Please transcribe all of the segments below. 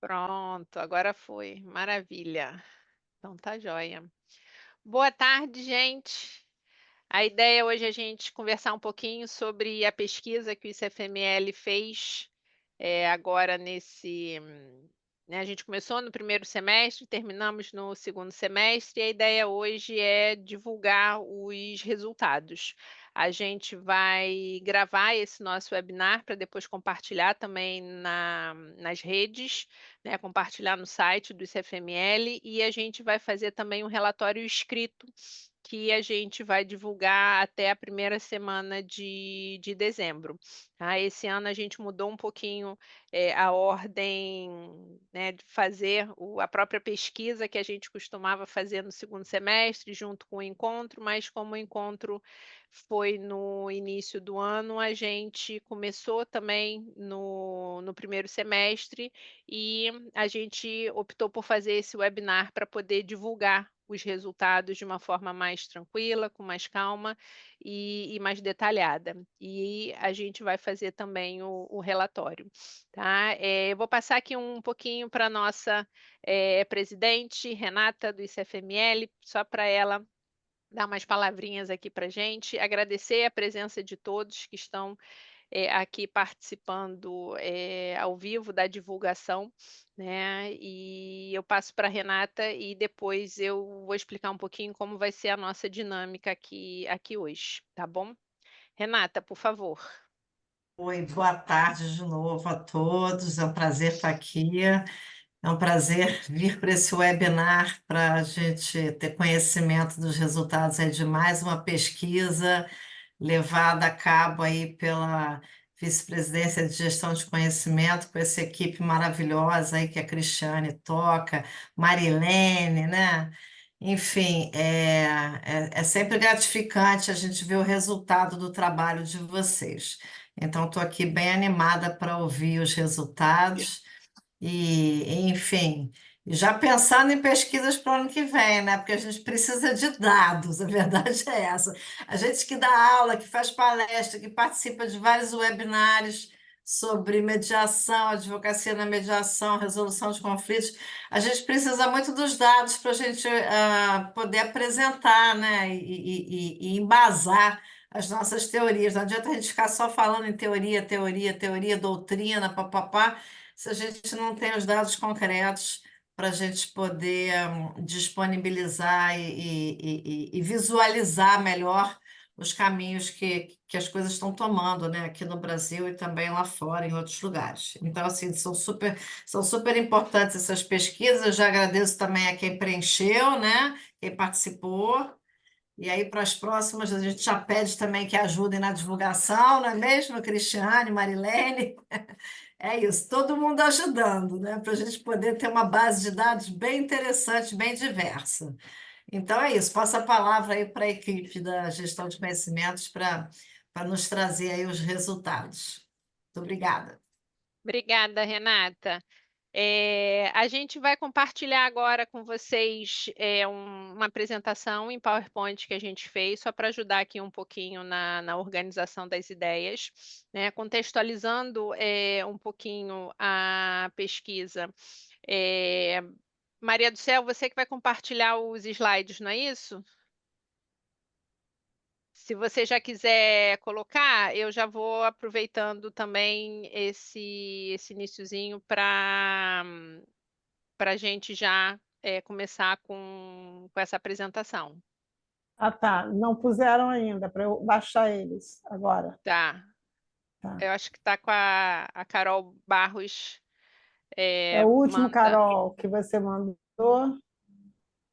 Pronto, agora foi. Maravilha. Então tá joia. Boa tarde, gente. A ideia hoje é a gente conversar um pouquinho sobre a pesquisa que o ICFML fez, agora né, a gente começou no primeiro semestre, terminamos no segundo semestre, e a ideia hoje é divulgar os resultados. A gente vai gravar esse nosso webinar para depois compartilhar também nas redes, né, compartilhar no site do ICFML, e a gente vai fazer também um relatório escrito que a gente vai divulgar até a primeira semana de dezembro, tá? Esse ano a gente mudou um pouquinho, a ordem, né, de fazer a própria pesquisa que a gente costumava fazer no segundo semestre, junto com o encontro, mas como o encontro foi no início do ano, a gente começou também no primeiro semestre e a gente optou por fazer esse webinar para poder divulgar os resultados de uma forma mais tranquila, com mais calma e mais detalhada. E a gente vai fazer também o relatório, tá? Eu vou passar aqui um pouquinho para a nossa presidente, Renata, do ICFML, só para ela dar umas palavrinhas aqui para gente, agradecer a presença de todos que estão aqui participando, ao vivo da divulgação, né, e eu passo para a Renata e depois eu vou explicar um pouquinho como vai ser a nossa dinâmica aqui hoje, tá bom? Renata, por favor. Oi, boa tarde de novo a todos. É um prazer estar aqui. É um prazer vir para esse webinar para a gente ter conhecimento dos resultados aí de mais uma pesquisa levada a cabo aí pela Vice-Presidência de Gestão de Conhecimento, com essa equipe maravilhosa aí que a Cristiane toca, Marilene, né? Enfim, é sempre gratificante a gente ver o resultado do trabalho de vocês. Então, estou aqui bem animada para ouvir os resultados enfim, já pensando em pesquisas para o ano que vem, né? Porque a gente precisa de dados, a verdade é essa. A gente que dá aula, que faz palestra, que participa de vários webinários sobre mediação, advocacia na mediação, resolução de conflitos, a gente precisa muito dos dados para a gente poder apresentar, né? E embasar as nossas teorias. Não adianta a gente ficar só falando em teoria, teoria, teoria, doutrina, papapá, se a gente não tem os dados concretos para a gente poder disponibilizar e visualizar melhor os caminhos que as coisas estão tomando, né, aqui no Brasil e também lá fora, em outros lugares. Então, assim, são super importantes essas pesquisas. Eu já agradeço também a quem preencheu, né, quem participou. E aí, para as próximas, a gente já pede também que ajudem na divulgação, não é mesmo, Cristiane, Marilene? É isso, todo mundo ajudando, né? Para a gente poder ter uma base de dados bem interessante, bem diversa. Então é isso, passo a palavra aí para a equipe da gestão de conhecimentos para nos trazer aí os resultados. Muito obrigada. Obrigada, Renata. A gente vai compartilhar agora com vocês uma apresentação em PowerPoint que a gente fez, só para ajudar aqui um pouquinho na organização das ideias, né? Contextualizando um pouquinho a pesquisa. Eh, Maria do Céu, você que vai compartilhar os slides, não é isso? Se você já quiser colocar, eu já vou aproveitando também esse iniciozinho para a gente já começar com essa apresentação. Ah, tá. Não puseram ainda para eu baixar eles agora. Tá. Tá. Eu acho que está com a Carol Barros É o último, manda. Carol, que você mandou.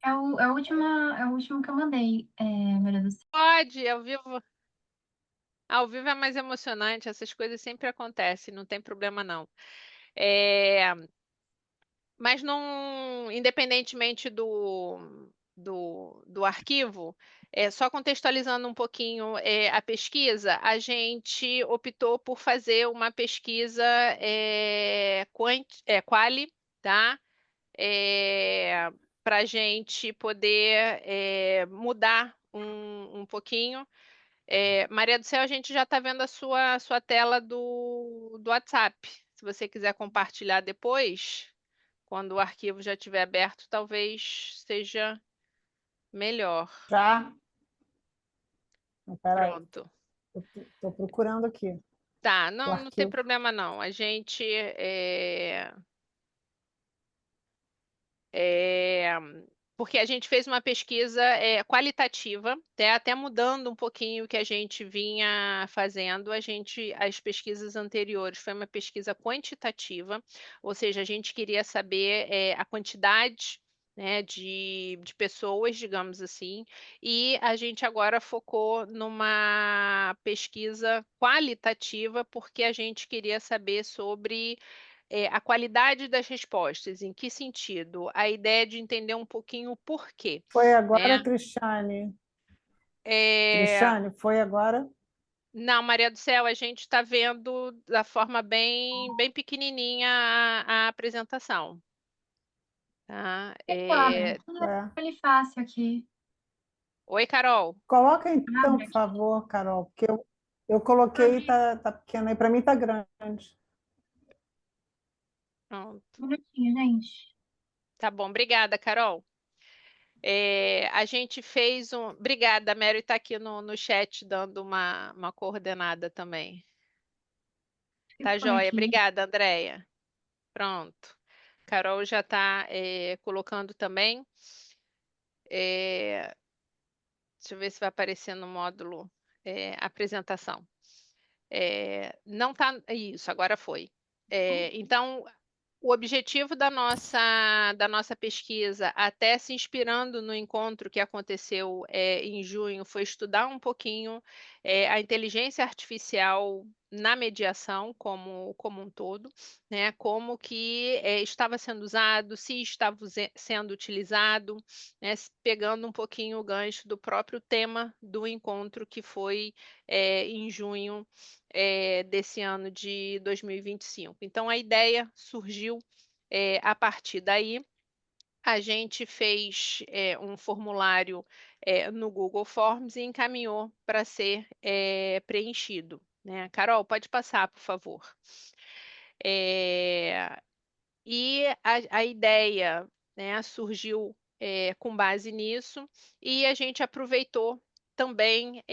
É o último que eu mandei, Maria do Céu. Pode, ao vivo. Ao vivo é mais emocionante, essas coisas sempre acontecem, não tem problema não. É, mas não, independentemente do arquivo, só contextualizando um pouquinho a pesquisa, a gente optou por fazer uma pesquisa quali, tá? Para a gente poder mudar um pouquinho. Maria do Céu, a gente já está vendo a sua tela do WhatsApp. Se você quiser compartilhar depois. Quando o arquivo já estiver aberto, talvez seja melhor. Já? Espera aí, Pronto. estou procurando aqui Tá, o não tem arquivo. problema não. A gente porque a gente fez uma pesquisa qualitativa, até mudando um pouquinho o que a gente vinha fazendo. As pesquisas anteriores foi uma pesquisa quantitativa, ou seja, a gente queria saber a quantidade, né, de pessoas, digamos assim, e a gente agora focou numa pesquisa qualitativa, porque a gente queria saber sobre a qualidade das respostas. Em que sentido? A ideia de entender um pouquinho o porquê, Foi agora, né? Cristiane? É, Cristiane, foi agora? Não, Maria do Céu, a gente está vendo da forma bem pequenininha a apresentação, tá? Abre, É. ele fácil aqui. Oi, Carol. Coloca então, Abre por aqui. favor, Carol, porque eu coloquei e tá pequeno, aí para mim tá grande. Pronto. Um minutinho, gente. Tá bom, obrigada, Carol. A gente fez um. Obrigada, a Mary está aqui no chat dando uma coordenada também. Tá Foi joia. aqui. Obrigada, Andréia. Pronto. Carol já está colocando também. Deixa eu ver se vai aparecer no módulo apresentação. Não está. Isso, agora foi. Então, o objetivo da nossa pesquisa, até se inspirando no encontro que aconteceu em junho, foi estudar um pouquinho a inteligência artificial na mediação como um todo, né? Como que estava sendo usado, se estava sendo utilizado, né? Pegando um pouquinho o gancho do próprio tema do encontro que foi em junho desse ano de 2025. Então, a ideia surgiu a partir daí. A gente fez um formulário no Google Forms e encaminhou para ser preenchido, né? Carol, pode passar, por favor. E a ideia, né, surgiu com base nisso, e a gente aproveitou também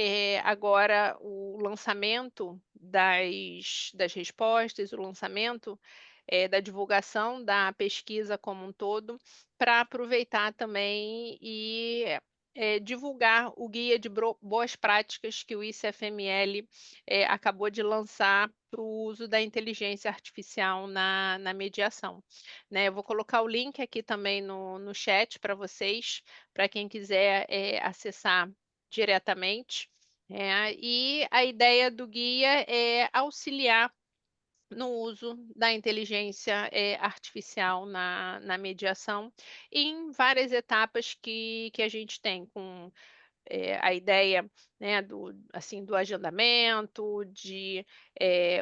agora o lançamento das respostas, o lançamento da divulgação da pesquisa como um todo, para aproveitar também e divulgar o guia de boas práticas que o ICFML acabou de lançar para o uso da inteligência artificial na mediação, né? Eu vou colocar o link aqui também no chat para vocês, para quem quiser acessar diretamente. E a ideia do guia é auxiliar no uso da inteligência artificial na mediação, em várias etapas que a gente tem, com a ideia, né, do agendamento, de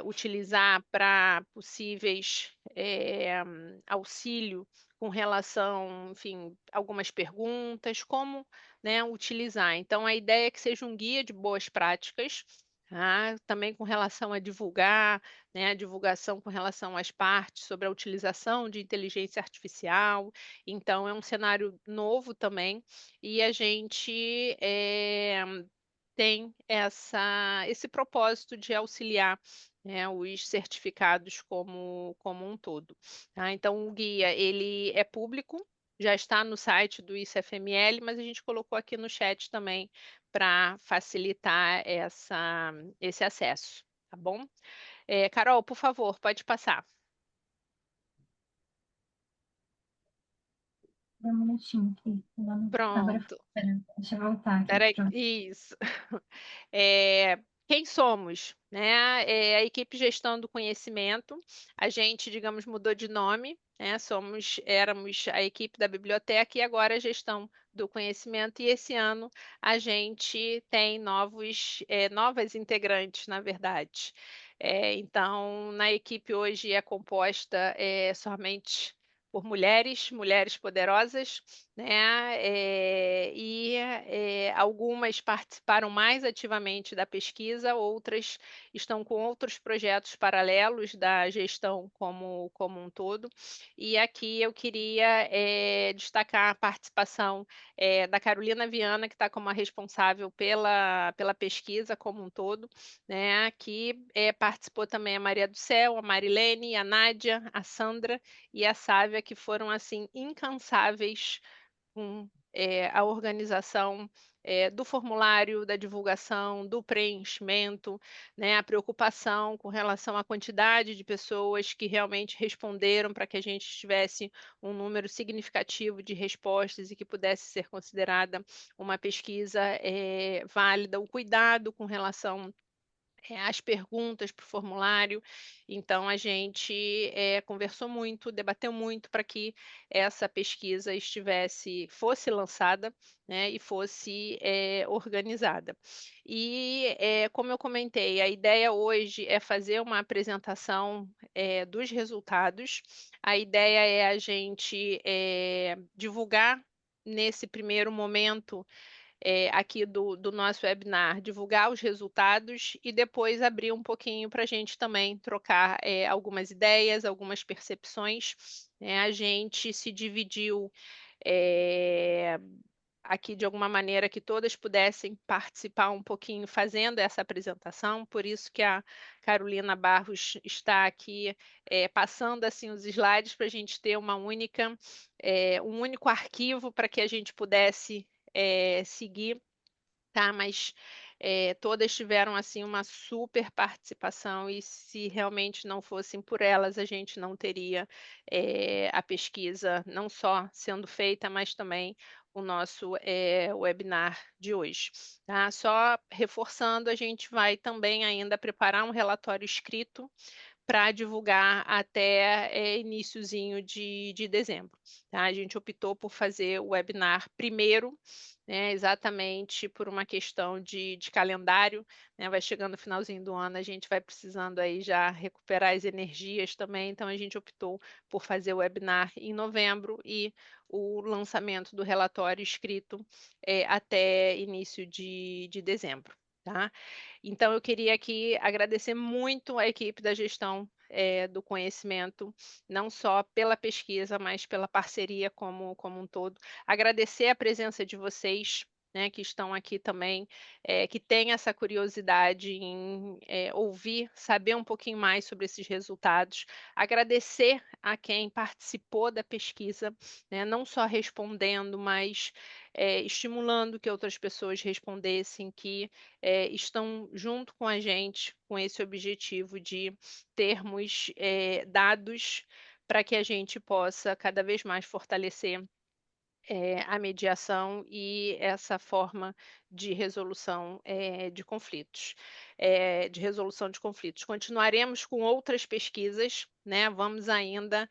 utilizar para possíveis auxílio com relação, enfim, algumas perguntas, como, né, utilizar. Então, a ideia é que seja um guia de boas práticas, tá? Também com relação a divulgar, né, a divulgação com relação às partes sobre a utilização de inteligência artificial. Então, é um cenário novo também, e a gente tem esse propósito de auxiliar, né, os certificados como um todo, tá? Então, o guia, ele é público, já está no site do ICFML, mas a gente colocou aqui no chat também para facilitar esse acesso, tá bom? Carol, por favor, pode passar. Um minutinho aqui. Agora, Pronto. pera, deixa eu voltar aqui. Peraí, Pronto. isso. Quem somos? Né? A equipe Gestão do Conhecimento. A gente, digamos, mudou de nome, né? Éramos a equipe da biblioteca e agora a Gestão do Conhecimento. E esse ano a gente tem novas integrantes, na verdade. Então, na equipe hoje é composta somente por mulheres poderosas, né? Algumas participaram mais ativamente da pesquisa, outras estão com outros projetos paralelos da gestão como um todo. E aqui eu queria destacar a participação da Carolina Viana, que está como a responsável pela pesquisa como um todo, né? Aqui participou também a Maria do Céu, a Marilene, a Nádia, a Sandra e a Sávia, que foram assim incansáveis com a organização do formulário, da divulgação, do preenchimento, né, a preocupação com relação à quantidade de pessoas que realmente responderam para que a gente tivesse um número significativo de respostas e que pudesse ser considerada uma pesquisa válida, o cuidado com relação as perguntas para o formulário. Então, a gente conversou muito, debateu muito para que essa pesquisa fosse lançada, né, e fosse organizada. E, como eu comentei, a ideia hoje é fazer uma apresentação dos resultados. A ideia é a gente divulgar nesse primeiro momento aqui do nosso webinar, divulgar os resultados e depois abrir um pouquinho para a gente também trocar algumas ideias, algumas percepções, né? A gente se dividiu aqui de alguma maneira que todas pudessem participar um pouquinho fazendo essa apresentação, por isso que a Carolina Barros está aqui passando assim os slides para a gente ter um único arquivo para que a gente pudesse seguir, tá? Mas todas tiveram assim uma super participação e se realmente não fossem por elas, a gente não teria a pesquisa não só sendo feita, mas também o nosso webinar de hoje, tá? Só reforçando, a gente vai também ainda preparar um relatório escrito para divulgar até iniciozinho de dezembro, tá? A gente optou por fazer o webinar primeiro, né, exatamente por uma questão de calendário, né? Vai chegando o finalzinho do ano, a gente vai precisando aí já recuperar as energias também, então a gente optou por fazer o webinar em novembro e o lançamento do relatório escrito até início de dezembro, tá? Então, eu queria aqui agradecer muito a equipe da gestão do conhecimento, não só pela pesquisa, mas pela parceria como um todo. Agradecer a presença de vocês, né, que estão aqui também, que têm essa curiosidade em ouvir, saber um pouquinho mais sobre esses resultados. Agradecer a quem participou da pesquisa, né, não só respondendo, mas estimulando que outras pessoas respondessem, que estão junto com a gente com esse objetivo de termos dados para que a gente possa cada vez mais fortalecer a mediação e essa forma de resolução de conflitos, de resolução de conflitos. Continuaremos com outras pesquisas, né? Vamos ainda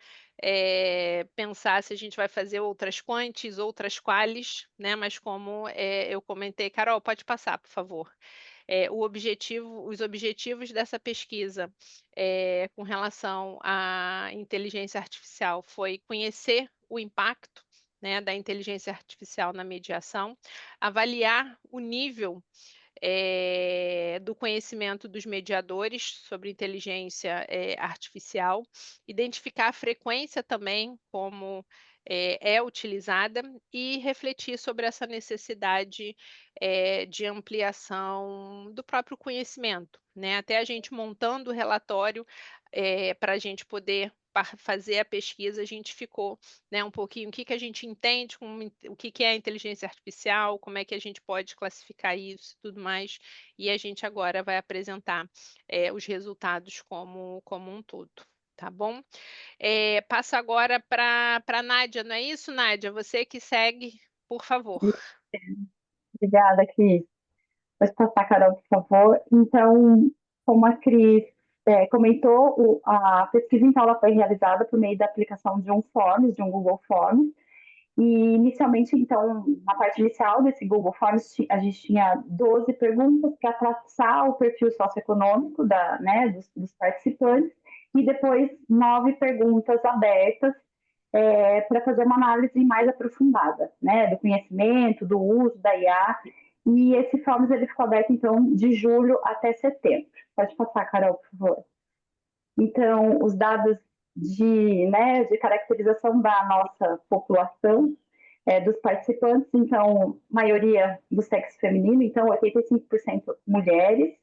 pensar se a gente vai fazer outras quantis, outras qualis, né? Mas como eu comentei, Carol, pode passar, por favor. Os objetivos dessa pesquisa com relação à inteligência artificial foi conhecer o impacto, né, da inteligência artificial na mediação, avaliar o nível do conhecimento dos mediadores sobre inteligência artificial, identificar a frequência também como é utilizada e refletir sobre essa necessidade de ampliação do próprio conhecimento, né? Até a gente montando o relatório para a gente poder fazer a pesquisa, a gente ficou, né, um pouquinho o que a gente entende, o que é a inteligência artificial, como é que a gente pode classificar isso e tudo mais, e a gente agora vai apresentar os resultados como um todo, tá bom? Passo agora para a Nádia, não é isso, Nádia? Você que segue, por favor. Obrigada, Cris. Pode passar, Carol, por favor. Então, como a Cris comentou, a pesquisa então, ela foi realizada por meio da aplicação de um Forms, de um Google Forms. E, inicialmente, então, na parte inicial desse Google Forms, a gente tinha 12 perguntas para traçar o perfil socioeconômico dos participantes e depois 9 perguntas abertas para fazer uma análise mais aprofundada, né, do conhecimento, do uso da IA. E esse Fórum ele ficou aberto, então, de julho até setembro. Pode passar, Carol, por favor. Então, os dados né, de caracterização da nossa população, dos participantes, então, maioria do sexo feminino, então, 85% mulheres.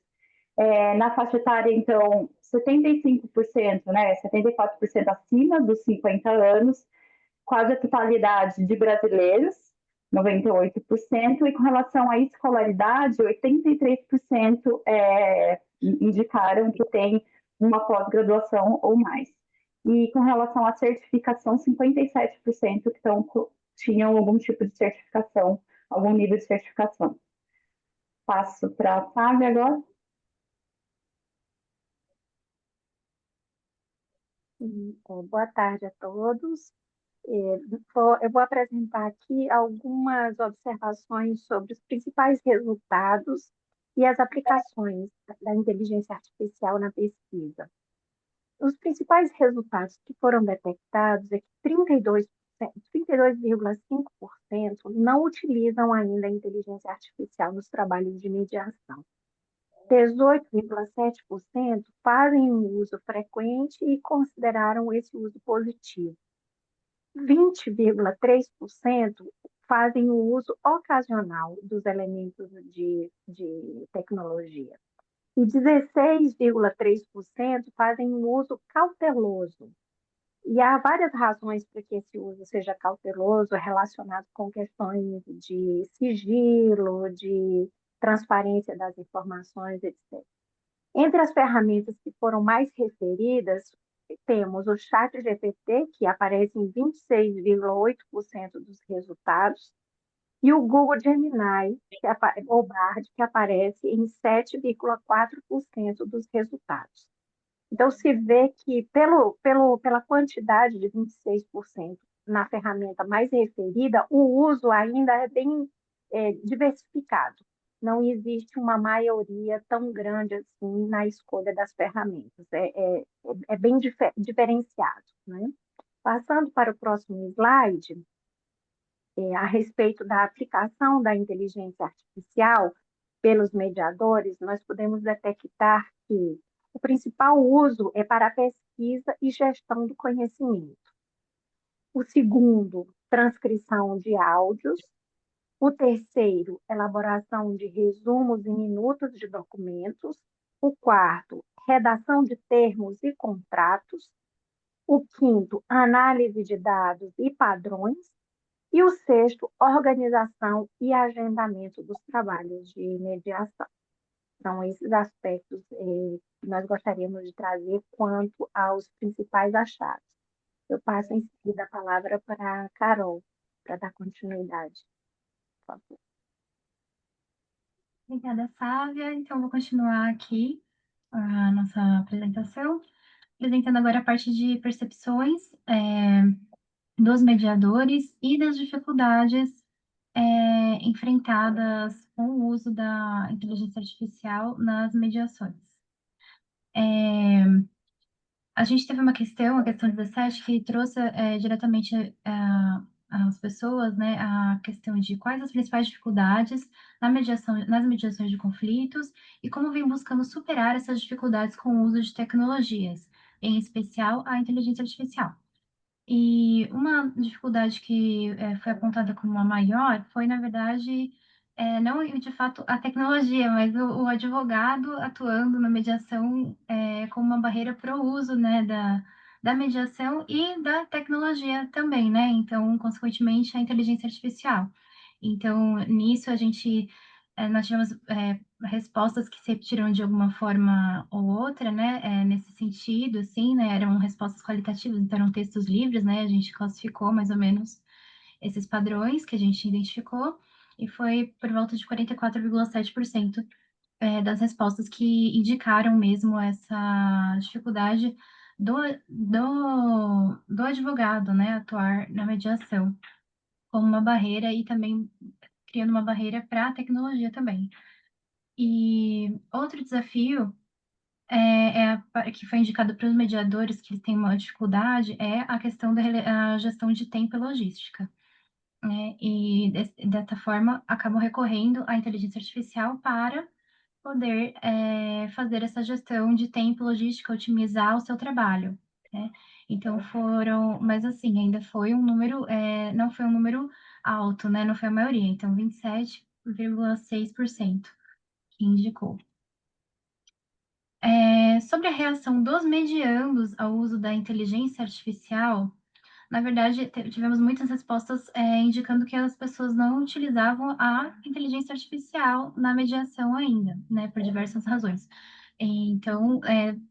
Na faixa etária, então, 75%, né, 74% acima dos 50 anos, quase a totalidade de brasileiros, 98%, e com relação à escolaridade, 83% indicaram que tem uma pós-graduação ou mais. E com relação à certificação, 57% tinham algum tipo de certificação, algum nível de certificação. Passo para a Sávia agora. Boa tarde a todos. Eu vou apresentar aqui algumas observações sobre os principais resultados e as aplicações da inteligência artificial na pesquisa. Os principais resultados que foram detectados é que 32,5% não utilizam ainda a inteligência artificial nos trabalhos de mediação. 18,7% fazem um uso frequente e consideraram esse uso positivo. 20,3% fazem o uso ocasional dos elementos de tecnologia. E 16,3% fazem um uso cauteloso. E há várias razões para que esse uso seja cauteloso, relacionado com questões de sigilo, de transparência das informações, etc. Entre as ferramentas que foram mais referidas, temos o ChatGPT, que aparece em 26,8% dos resultados, e o Google Gemini, ou Bard, que aparece em 7,4% dos resultados. Então, se vê que, pela quantidade de 26% na ferramenta mais referida, o uso ainda é bem diversificado. Não existe uma maioria tão grande assim na escolha das ferramentas. É bem diferenciado, né? Passando para o próximo slide, a respeito da aplicação da inteligência artificial pelos mediadores, nós podemos detectar que o principal uso é para a pesquisa e gestão do conhecimento. O segundo, transcrição de áudios. O terceiro, elaboração de resumos em minutos de documentos. O quarto, redação de termos e contratos. O quinto, análise de dados e padrões. E o sexto, organização e agendamento dos trabalhos de mediação. São esses aspectos que nós gostaríamos de trazer quanto aos principais achados. Eu passo em seguida a palavra para a Carol, para dar continuidade. Por favor. Obrigada, Sávia. Então, vou continuar aqui a nossa apresentação, apresentando agora a parte de percepções dos mediadores e das dificuldades enfrentadas com o uso da inteligência artificial nas mediações. A gente teve uma questão, a questão 17, que trouxe diretamente às pessoas, né, a questão de quais as principais dificuldades nas mediações de conflitos e como vem buscando superar essas dificuldades com o uso de tecnologias, em especial a inteligência artificial. E uma dificuldade que foi apontada como a maior foi, na verdade, não de fato a tecnologia, mas o advogado atuando na mediação como uma barreira para o uso, né, da mediação e da tecnologia também, né? Então, consequentemente, a inteligência artificial. Então, nisso nós tivemos respostas que se repetiram de alguma forma ou outra, né, nesse sentido, assim, né, eram respostas qualitativas, então eram textos livres, né, a gente classificou mais ou menos esses padrões que a gente identificou, e foi por volta de 44,7% das respostas que indicaram mesmo essa dificuldade do advogado, né, atuar na mediação como uma barreira e também criando uma barreira para a tecnologia também. E outro desafio que foi indicado para os mediadores que têm uma dificuldade é a questão da gestão de tempo e logística, né? E dessa forma acabam recorrendo à inteligência artificial para poder fazer essa gestão de tempo, logística, otimizar o seu trabalho, né? Então mas assim, ainda foi um número, não foi um número alto, né? Não foi a maioria, então 27,6% que indicou. Sobre a reação dos mediandos ao uso da inteligência artificial, na verdade, tivemos muitas respostas indicando que as pessoas não utilizavam a inteligência artificial na mediação ainda, né, por diversas razões. Então,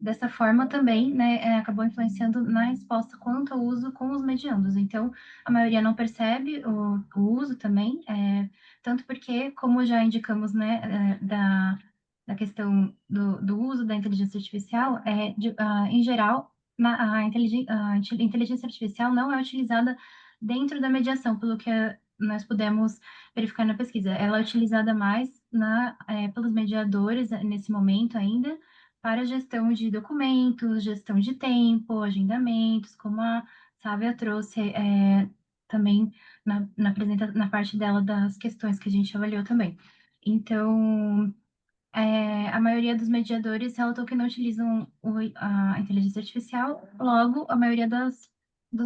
dessa forma também, né, acabou influenciando na resposta quanto ao uso com os mediandos. Então, a maioria não percebe o uso também, tanto porque, como já indicamos, né, da questão do uso da inteligência artificial, em geral, a inteligência artificial não é utilizada dentro da mediação, pelo que nós pudemos verificar na pesquisa. Ela é utilizada mais pelos mediadores nesse momento ainda para gestão de documentos, gestão de tempo, agendamentos, como a Sávia trouxe também na parte dela das questões que a gente avaliou também. Então, a maioria dos mediadores relatou que não utilizam a inteligência artificial, logo, a maioria dos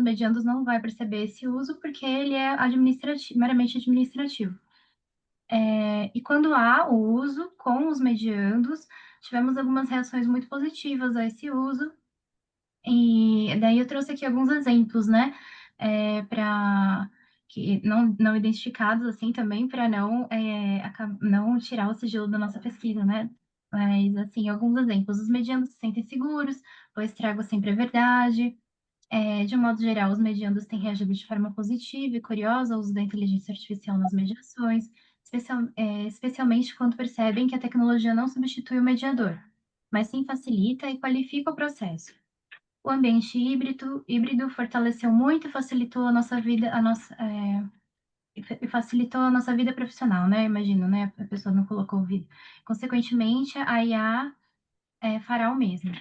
mediandos não vai perceber esse uso, porque ele é meramente administrativo. E quando há o uso com os mediandos, tivemos algumas reações muito positivas a esse uso, e daí eu trouxe aqui alguns exemplos, né, para que não identificados assim também, para não tirar o sigilo da nossa pesquisa, né? Mas assim, alguns exemplos. Os medianos se sentem seguros, pois trago sempre a verdade. De um modo geral, os medianos têm reagido de forma positiva e curiosa ao uso da inteligência artificial nas mediações, especialmente quando percebem que a tecnologia não substitui o mediador, mas sim facilita e qualifica o processo. O ambiente híbrido fortaleceu muito e facilitou a nossa vida, facilitou a nossa vida profissional, né? Imagino, né? A pessoa não colocou vida. Consequentemente, a IA fará o mesmo.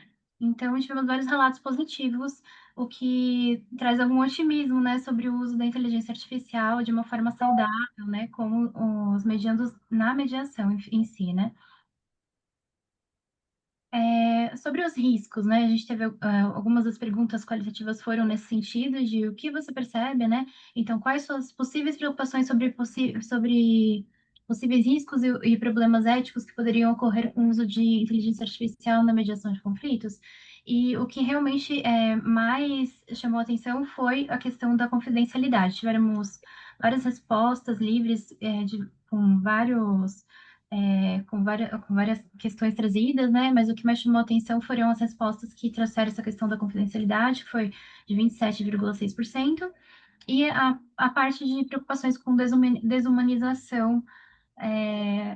Então, tivemos vários relatos positivos, o que traz algum otimismo, né, sobre o uso da inteligência artificial de uma forma saudável, né, como os mediandos na mediação em si, né? Sobre os riscos, né? A gente teve algumas das perguntas qualitativas foram nesse sentido de o que você percebe, né? Então, quais suas possíveis preocupações sobre possíveis riscos e problemas éticos que poderiam ocorrer com o uso de inteligência artificial na mediação de conflitos? E o que realmente mais chamou a atenção foi a questão da confidencialidade. Tivemos várias respostas livres com várias questões trazidas, né? Mas o que mais chamou a atenção foram as respostas que trouxeram essa questão da confidencialidade, que foi de 27,6%, e a parte de preocupações com desumanização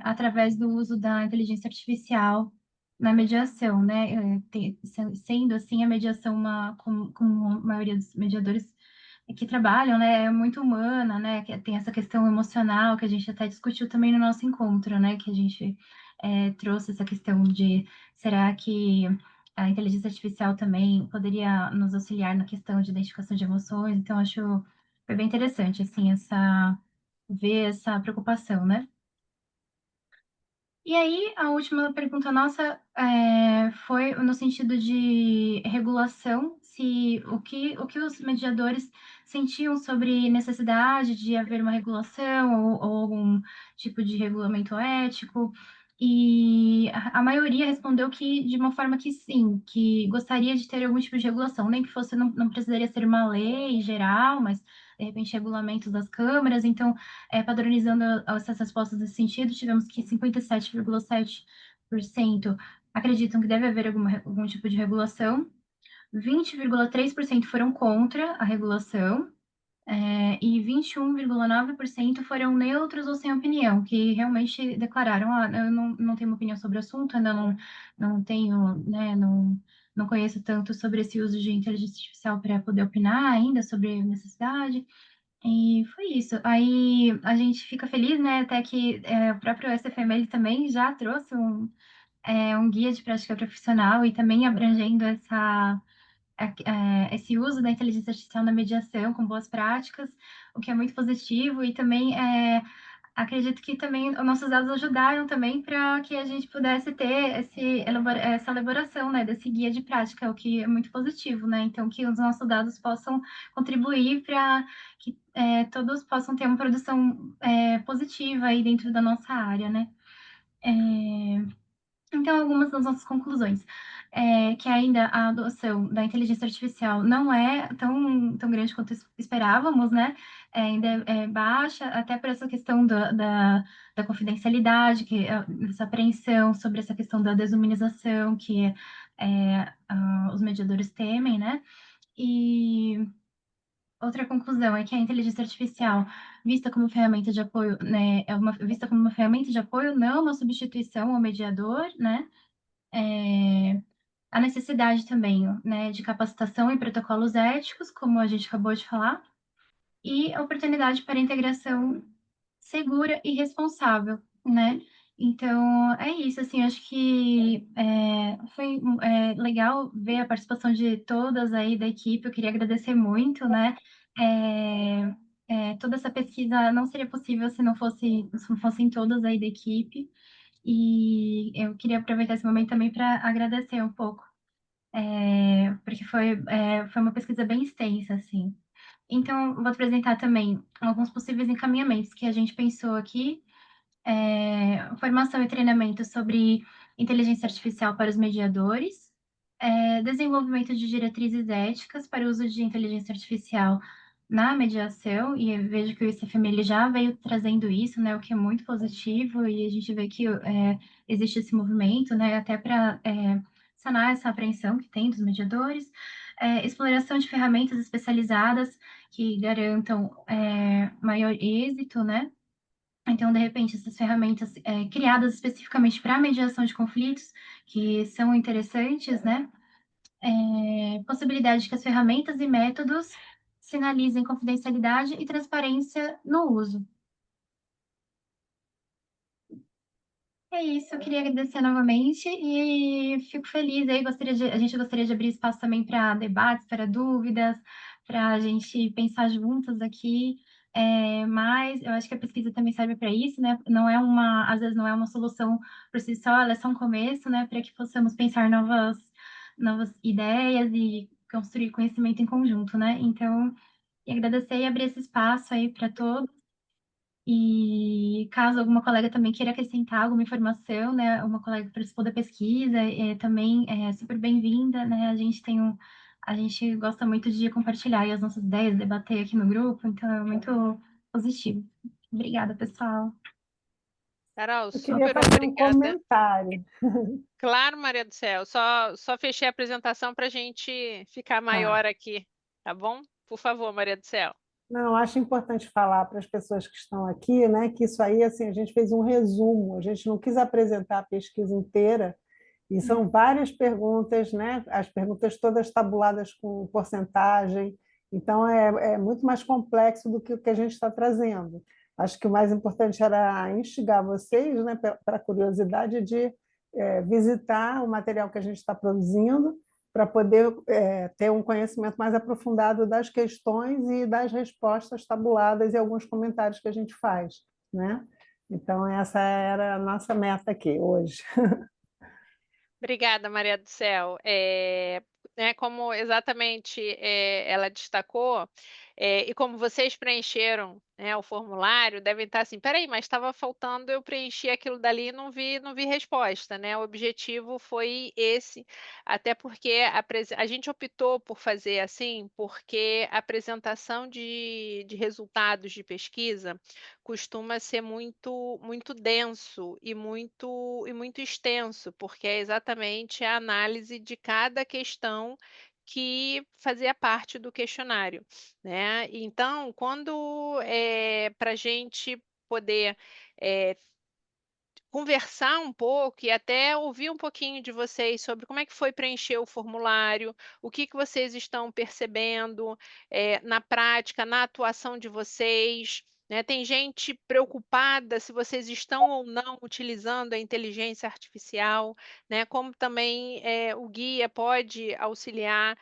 através do uso da inteligência artificial na mediação, né? Sendo assim a mediação como a maioria dos mediadores que trabalham, né, é muito humana, né, que tem essa questão emocional que a gente até discutiu também no nosso encontro, né, que a gente trouxe essa questão de será que a inteligência artificial também poderia nos auxiliar na questão de identificação de emoções, então acho foi bem interessante, assim, ver essa preocupação, né? E aí, a última pergunta nossa foi no sentido de regulação, se o que os mediadores sentiam sobre necessidade de haver uma regulação ou algum tipo de regulamento ético, e a maioria respondeu que de uma forma que sim, que gostaria de ter algum tipo de regulação, nem que fosse, não precisaria ser uma lei geral, mas de repente regulamentos das câmaras, então padronizando essas respostas nesse sentido, tivemos que 57,7% acreditam que deve haver algum tipo de regulação, 20,3% foram contra a regulação, e 21,9% foram neutros ou sem opinião, que realmente declararam, eu não tenho uma opinião sobre o assunto, ainda não tenho, né, não conheço tanto sobre esse uso de inteligência artificial para poder opinar ainda sobre necessidade, e foi isso. Aí a gente fica feliz, né? Até que o próprio SFML também já trouxe um guia de prática profissional e também abrangendo esse uso da inteligência artificial na mediação com boas práticas, o que é muito positivo, e também acredito que também os nossos dados ajudaram também para que a gente pudesse ter essa elaboração, né, desse guia de prática, o que é muito positivo, né? Então, que os nossos dados possam contribuir para que todos possam ter uma produção positiva aí dentro da nossa área, né? Então, algumas das nossas conclusões que ainda a adoção da inteligência artificial não é tão grande quanto esperávamos, né? Ainda é baixa, até por essa questão da confidencialidade, essa apreensão sobre essa questão da desumanização que os mediadores temem, né? E outra conclusão é que a inteligência artificial, vista como ferramenta de apoio, né, vista como uma ferramenta de apoio, não uma substituição ao mediador, né? A necessidade também, né, de capacitação e protocolos éticos, como a gente acabou de falar, e a oportunidade para integração segura e responsável, né? Então, é isso, assim, acho que foi legal ver a participação de todas aí da equipe, eu queria agradecer muito, né? Toda essa pesquisa não seria possível se não fossem todas aí da equipe, e eu queria aproveitar esse momento também para agradecer um pouco, porque foi uma pesquisa bem extensa, assim. Então, vou apresentar também alguns possíveis encaminhamentos que a gente pensou aqui. Formação e treinamento sobre inteligência artificial para os mediadores, desenvolvimento de diretrizes éticas para o uso de inteligência artificial na mediação, e eu vejo que o ICFM ele já veio trazendo isso, né, o que é muito positivo, e a gente vê que existe esse movimento, né, até para sanar essa apreensão que tem dos mediadores, exploração de ferramentas especializadas que garantam maior êxito, né. Então, de repente, essas ferramentas criadas especificamente para mediação de conflitos, que são interessantes, né? Possibilidade de que as ferramentas e métodos sinalizem confidencialidade e transparência no uso. É isso, eu queria agradecer novamente e fico feliz aí, a gente gostaria de abrir espaço também para debates, para dúvidas, para a gente pensar juntas aqui, mas eu acho que a pesquisa também serve para isso, né? Às vezes não é uma solução por si só, ela é só um começo, né? Para que possamos pensar novas ideias e construir conhecimento em conjunto, né? Então, e agradecer e abrir esse espaço aí para todos. E caso alguma colega também queira acrescentar alguma informação, né, uma colega que participou da pesquisa, também é super bem-vinda, né, a gente gosta muito de compartilhar aí as nossas ideias, debater aqui no grupo, então é muito positivo. Obrigada, pessoal. Carol, Eu queria super fazer um obrigada. comentário. Claro, Maria do Céu, só fechei a apresentação para a gente ficar maior aqui, tá bom? Por favor, Maria do Céu. Não, acho importante falar para as pessoas que estão aqui, né, que isso aí, assim, a gente fez um resumo, a gente não quis apresentar a pesquisa inteira, e são várias perguntas, né, as perguntas todas tabuladas com porcentagem, então é muito mais complexo do que o que a gente está trazendo. Acho que o mais importante era instigar vocês, né, para a curiosidade de visitar o material que a gente está produzindo, para poder ter um conhecimento mais aprofundado das questões e das respostas tabuladas e alguns comentários que a gente faz, né? Então, essa era a nossa meta aqui hoje. Obrigada, Maria do Céu. Como exatamente ela destacou, e como vocês preencheram, né, o formulário, devem estar assim, peraí, mas estava faltando eu preencher aquilo dali e não vi resposta, né? O objetivo foi esse, até porque a gente optou por fazer assim, porque a apresentação de resultados de pesquisa costuma ser muito denso e muito extenso, porque é exatamente a análise de cada questão que fazia parte do questionário, né. Então, quando, para a gente poder, conversar um pouco e até ouvir um pouquinho de vocês sobre como é que foi preencher o formulário, o que vocês estão percebendo, na prática, na atuação de vocês, né? Tem gente preocupada se vocês estão ou não utilizando a inteligência artificial, né? Como também o guia pode auxiliar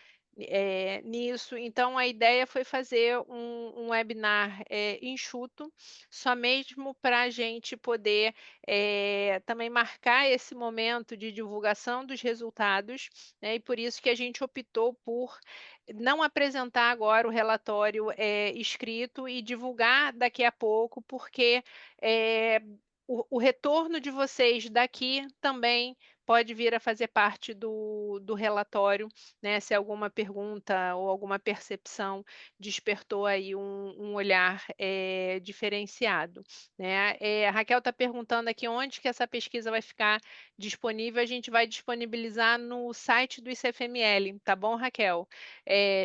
nisso. Então, a ideia foi fazer um webinar enxuto, só mesmo para a gente poder também marcar esse momento de divulgação dos resultados, né? E por isso que a gente optou por não apresentar agora o relatório escrito e divulgar daqui a pouco, porque o retorno de vocês daqui também pode vir a fazer parte do relatório, né? Se alguma pergunta ou alguma percepção despertou aí um olhar diferenciado, né? A Raquel está perguntando aqui onde que essa pesquisa vai ficar disponível. A gente vai disponibilizar no site do ICFML, tá bom, Raquel?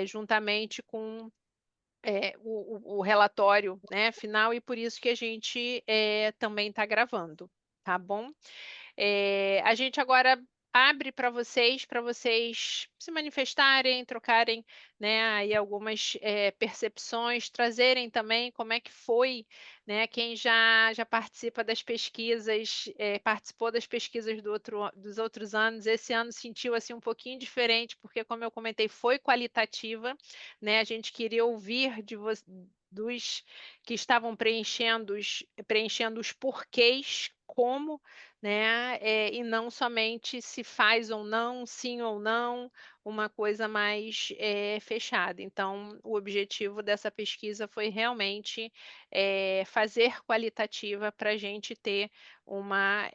Juntamente com o relatório, né, final, e por isso que a gente também está gravando, tá bom? A gente agora abre para vocês se manifestarem, trocarem, né, aí algumas percepções, trazerem também como é que foi, né, quem já participa das pesquisas, participou das pesquisas dos outros anos, esse ano sentiu assim um pouquinho diferente, porque como eu comentei, foi qualitativa, né, a gente queria ouvir dos que estavam preenchendo os porquês, como, né? E não somente se faz ou não, sim ou não, uma coisa mais fechada. Então, o objetivo dessa pesquisa foi realmente fazer qualitativa para a gente ter uma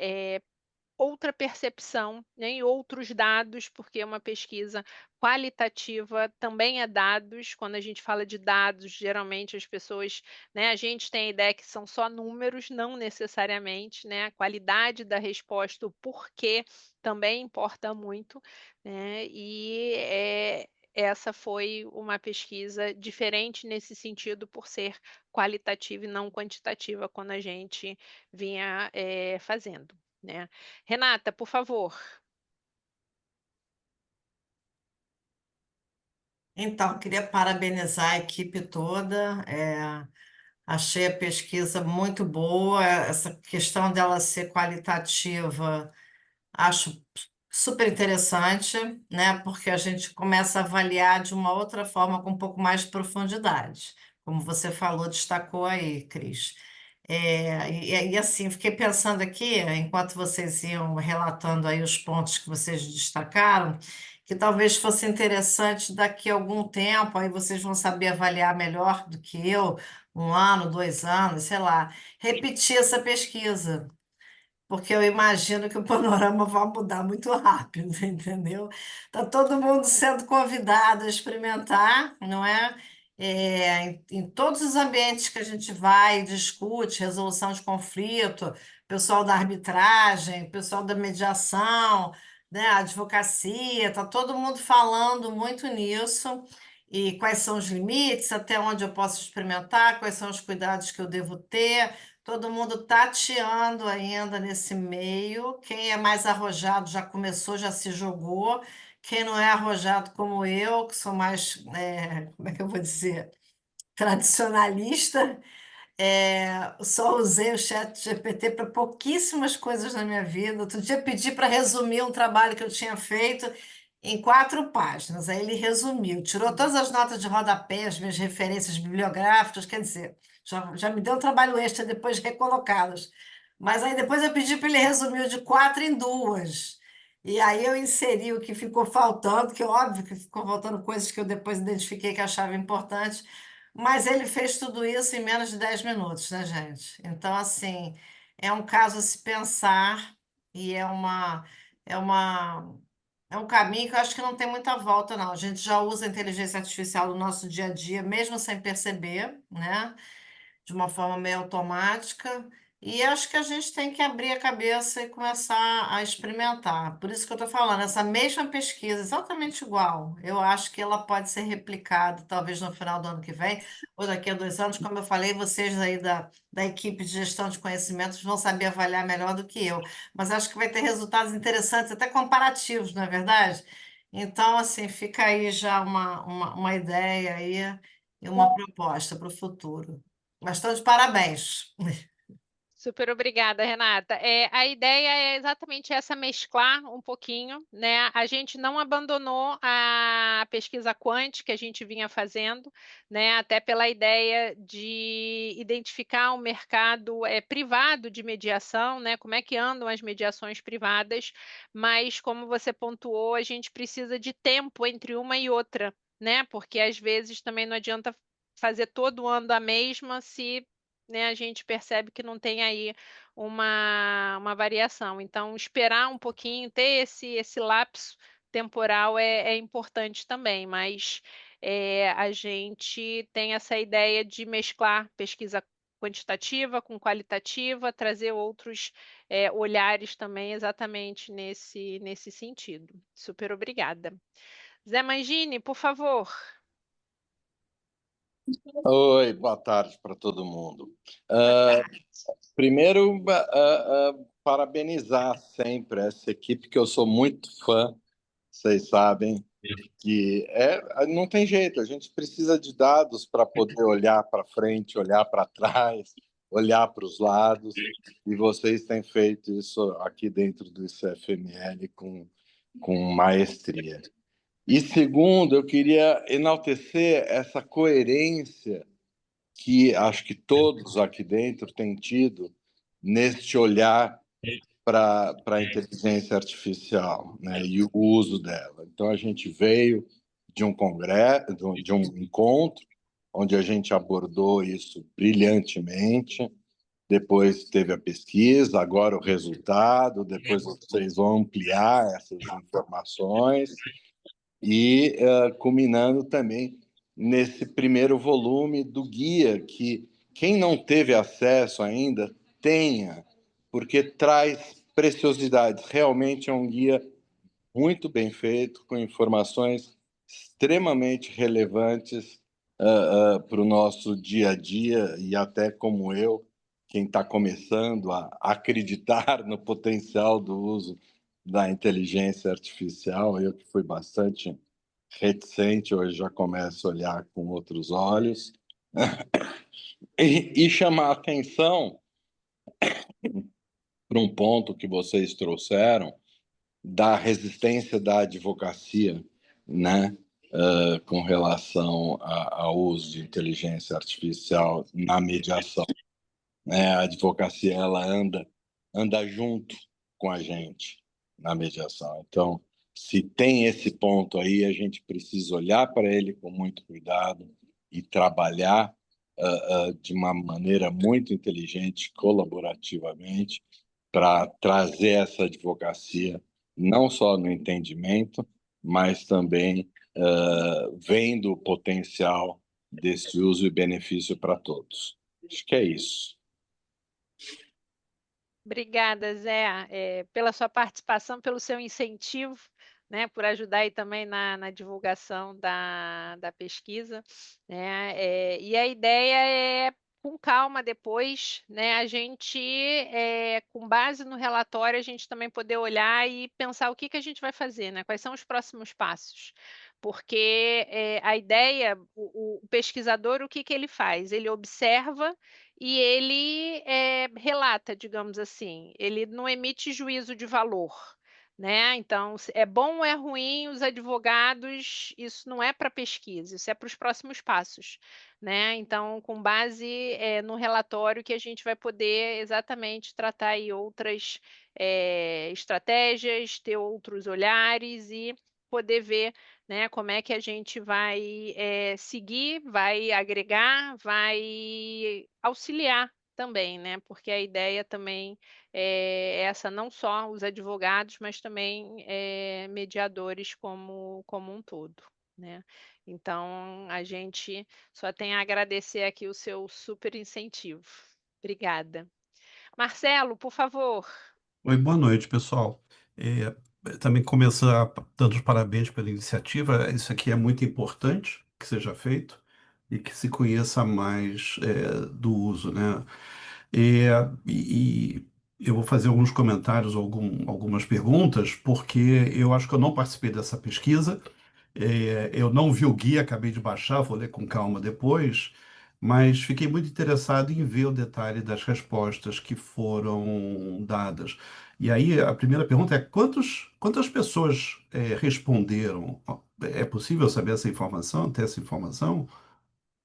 outra percepção, né, e outros dados, porque uma pesquisa qualitativa também é dados. Quando a gente fala de dados, geralmente as pessoas, né, a gente tem a ideia que são só números, não necessariamente, né? A qualidade da resposta, o porquê também importa muito, né? E essa foi uma pesquisa diferente nesse sentido, por ser qualitativa e não quantitativa, quando a gente vinha fazendo, né? Renata, por favor. Então, queria parabenizar a equipe toda. Achei a pesquisa muito boa. Essa questão dela ser qualitativa, acho super interessante, né? Porque a gente começa a avaliar de uma outra forma, com um pouco mais de profundidade, como você falou, destacou aí, Cris. Assim, fiquei pensando aqui, enquanto vocês iam relatando aí os pontos que vocês destacaram, que talvez fosse interessante daqui a algum tempo, aí vocês vão saber avaliar melhor do que eu, 1 ano, 2 anos, sei lá, repetir essa pesquisa, porque eu imagino que o panorama vai mudar muito rápido, entendeu? Está todo mundo sendo convidado a experimentar, não é? Em todos os ambientes que a gente vai e discute, resolução de conflito, pessoal da arbitragem, pessoal da mediação, né, advocacia, está todo mundo falando muito nisso. E quais são os limites, até onde eu posso experimentar, quais são os cuidados que eu devo ter. Todo mundo tateando ainda nesse meio. Quem é mais arrojado já começou, já se jogou. Quem não é arrojado como eu, que sou mais, como é que eu vou dizer, tradicionalista, só usei o chat GPT para pouquíssimas coisas na minha vida. Outro dia pedi para resumir um trabalho que eu tinha feito em 4 páginas. Aí ele resumiu, tirou todas as notas de rodapé, as minhas referências bibliográficas, quer dizer, já me deu um trabalho extra depois de recolocá-las. Mas aí depois eu pedi para ele resumir de 4 em 2. E aí eu inseri o que ficou faltando, que óbvio que ficou faltando coisas que eu depois identifiquei que achava importante, mas ele fez tudo isso em menos de 10 minutos, né, gente? Então, assim, é um caso a se pensar e é uma, é um caminho que eu acho que não tem muita volta, não. A gente já usa a inteligência artificial no nosso dia a dia, mesmo sem perceber, né? De uma forma meio automática. E acho que a gente tem que abrir a cabeça e começar a experimentar. Por isso que eu estou falando, essa mesma pesquisa, exatamente igual, eu acho que ela pode ser replicada, talvez no final do ano que vem, ou daqui a 2 anos. Como eu falei, vocês aí da equipe de gestão de conhecimentos vão saber avaliar melhor do que eu. Mas acho que vai ter resultados interessantes, até comparativos, não é verdade? Então, assim, fica aí já uma ideia aí e uma proposta para o futuro. Mas estão de parabéns. Super obrigada, Renata. A ideia é exatamente essa, mesclar um pouquinho, né? A gente não abandonou a pesquisa quant que a gente vinha fazendo, né? Até pela ideia de identificar o mercado privado de mediação, né? Como é que andam as mediações privadas, mas como você pontuou, a gente precisa de tempo entre uma e outra, né? Porque às vezes também não adianta fazer todo ano a mesma se, né, a gente percebe que não tem aí uma variação. Então, esperar um pouquinho, ter esse lapso temporal é importante também, mas a gente tem essa ideia de mesclar pesquisa quantitativa com qualitativa, trazer outros olhares também exatamente nesse sentido. Super obrigada. Zé Mangini, por favor. Oi, boa tarde para todo mundo. Boa tarde. Primeiro, parabenizar sempre essa equipe, que eu sou muito fã, vocês sabem, que não tem jeito, a gente precisa de dados para poder olhar para frente, olhar para trás, olhar para os lados, e vocês têm feito isso aqui dentro do ICFML com maestria. E segundo, eu queria enaltecer essa coerência que acho que todos aqui dentro têm tido neste olhar para a inteligência artificial, né, e o uso dela. Então, a gente veio de um congresso, de um encontro, onde a gente abordou isso brilhantemente. Depois teve a pesquisa, agora o resultado, depois vocês vão ampliar essas informações e culminando também nesse primeiro volume do guia, que quem não teve acesso ainda tenha, porque traz preciosidades. Realmente é um guia muito bem feito, com informações extremamente relevantes para o nosso dia a dia e até como eu, quem está começando a acreditar no potencial do uso da inteligência artificial, eu que fui bastante reticente, hoje já começo a olhar com outros olhos, e chamar a atenção para um ponto que vocês trouxeram, da resistência da advocacia, né, com relação ao uso de inteligência artificial na mediação. A advocacia ela anda junto com a gente na mediação. Então, se tem esse ponto aí, a gente precisa olhar para ele com muito cuidado e trabalhar de uma maneira muito inteligente, colaborativamente, para trazer essa advocacia não só no entendimento, mas também vendo o potencial desse uso e benefício para todos. Acho que é isso. Obrigada, Zé, pela sua participação, pelo seu incentivo, né, por ajudar aí também na divulgação da pesquisa, né, e a ideia é, com calma depois, né, a gente, com base no relatório, a gente também poder olhar e pensar o que a gente vai fazer, né, quais são os próximos passos, porque a ideia, o pesquisador, o que ele faz? Ele observa e ele relata, digamos assim, ele não emite juízo de valor, né? Então, é bom ou é ruim, os advogados, isso não é para pesquisa, isso é para os próximos passos, né? Então, com base no relatório que a gente vai poder exatamente tratar aí outras estratégias, ter outros olhares e poder ver, né, como é que a gente vai seguir, vai agregar, vai auxiliar também, né? Porque a ideia também é essa, não só os advogados, mas também mediadores como um todo, né? Então, a gente só tem a agradecer aqui o seu super incentivo. Obrigada. Marcelo, por favor. Oi, boa noite, pessoal. Também começar dando os parabéns pela iniciativa. Isso aqui é muito importante que seja feito e que se conheça mais do uso, né? E eu vou fazer alguns comentários, algumas perguntas, porque eu acho que eu não participei dessa pesquisa. Eu não vi o guia, acabei de baixar, vou ler com calma depois. mas fiquei muito interessado em ver o detalhe das respostas que foram dadas. E aí a primeira pergunta é quantas pessoas responderam? É possível saber essa informação, ter essa informação?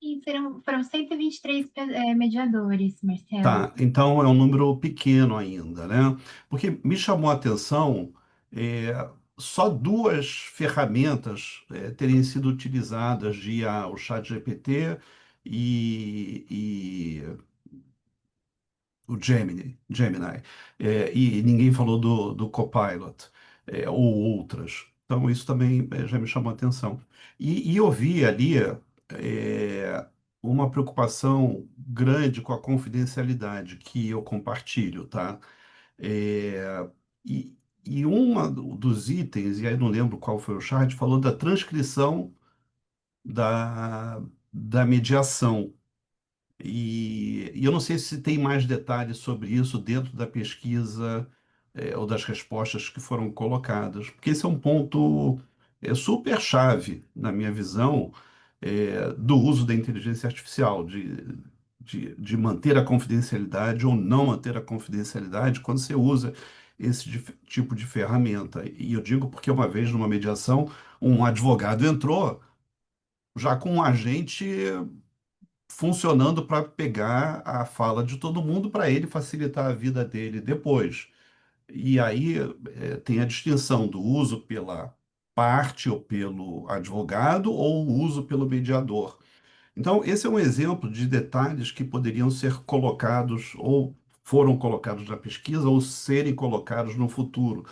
E foram 123 mediadores, Marcelo. Tá, então é um número pequeno ainda, né? Porque me chamou a atenção só duas ferramentas terem sido utilizadas de IA, o ChatGPT e o Gemini. E ninguém falou do Copilot, ou outras. Então, isso também já me chamou a atenção. E eu vi ali uma preocupação grande com a confidencialidade que eu compartilho, tá? É, e dos itens, e aí não lembro qual foi o chat, falou da transcrição da mediação. E eu não sei se tem mais detalhes sobre isso dentro da pesquisa, ou das respostas que foram colocadas, porque esse é um ponto super chave, na minha visão, do uso da inteligência artificial, de manter a confidencialidade ou não manter a confidencialidade quando você usa esse tipo de ferramenta. E eu digo porque uma vez numa mediação, um advogado entrou já com um agente funcionando para pegar a fala de todo mundo para ele facilitar a vida dele depois. E aí tem a distinção do uso pela parte ou pelo advogado ou o uso pelo mediador. Então, esse é um exemplo de detalhes que poderiam ser colocados ou foram colocados na pesquisa ou serem colocados no futuro.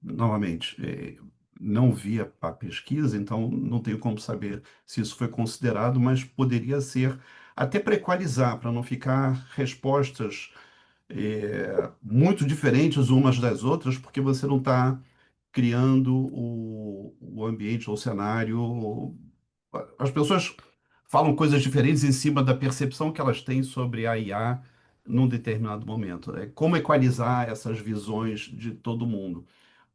Novamente, não vi a pesquisa, então não tenho como saber se isso foi considerado, mas poderia ser até para equalizar, para não ficar respostas muito diferentes umas das outras, porque você não está criando o ambiente ou o cenário. As pessoas falam coisas diferentes em cima da percepção que elas têm sobre a IA num determinado momento. É como equalizar essas visões de todo mundo.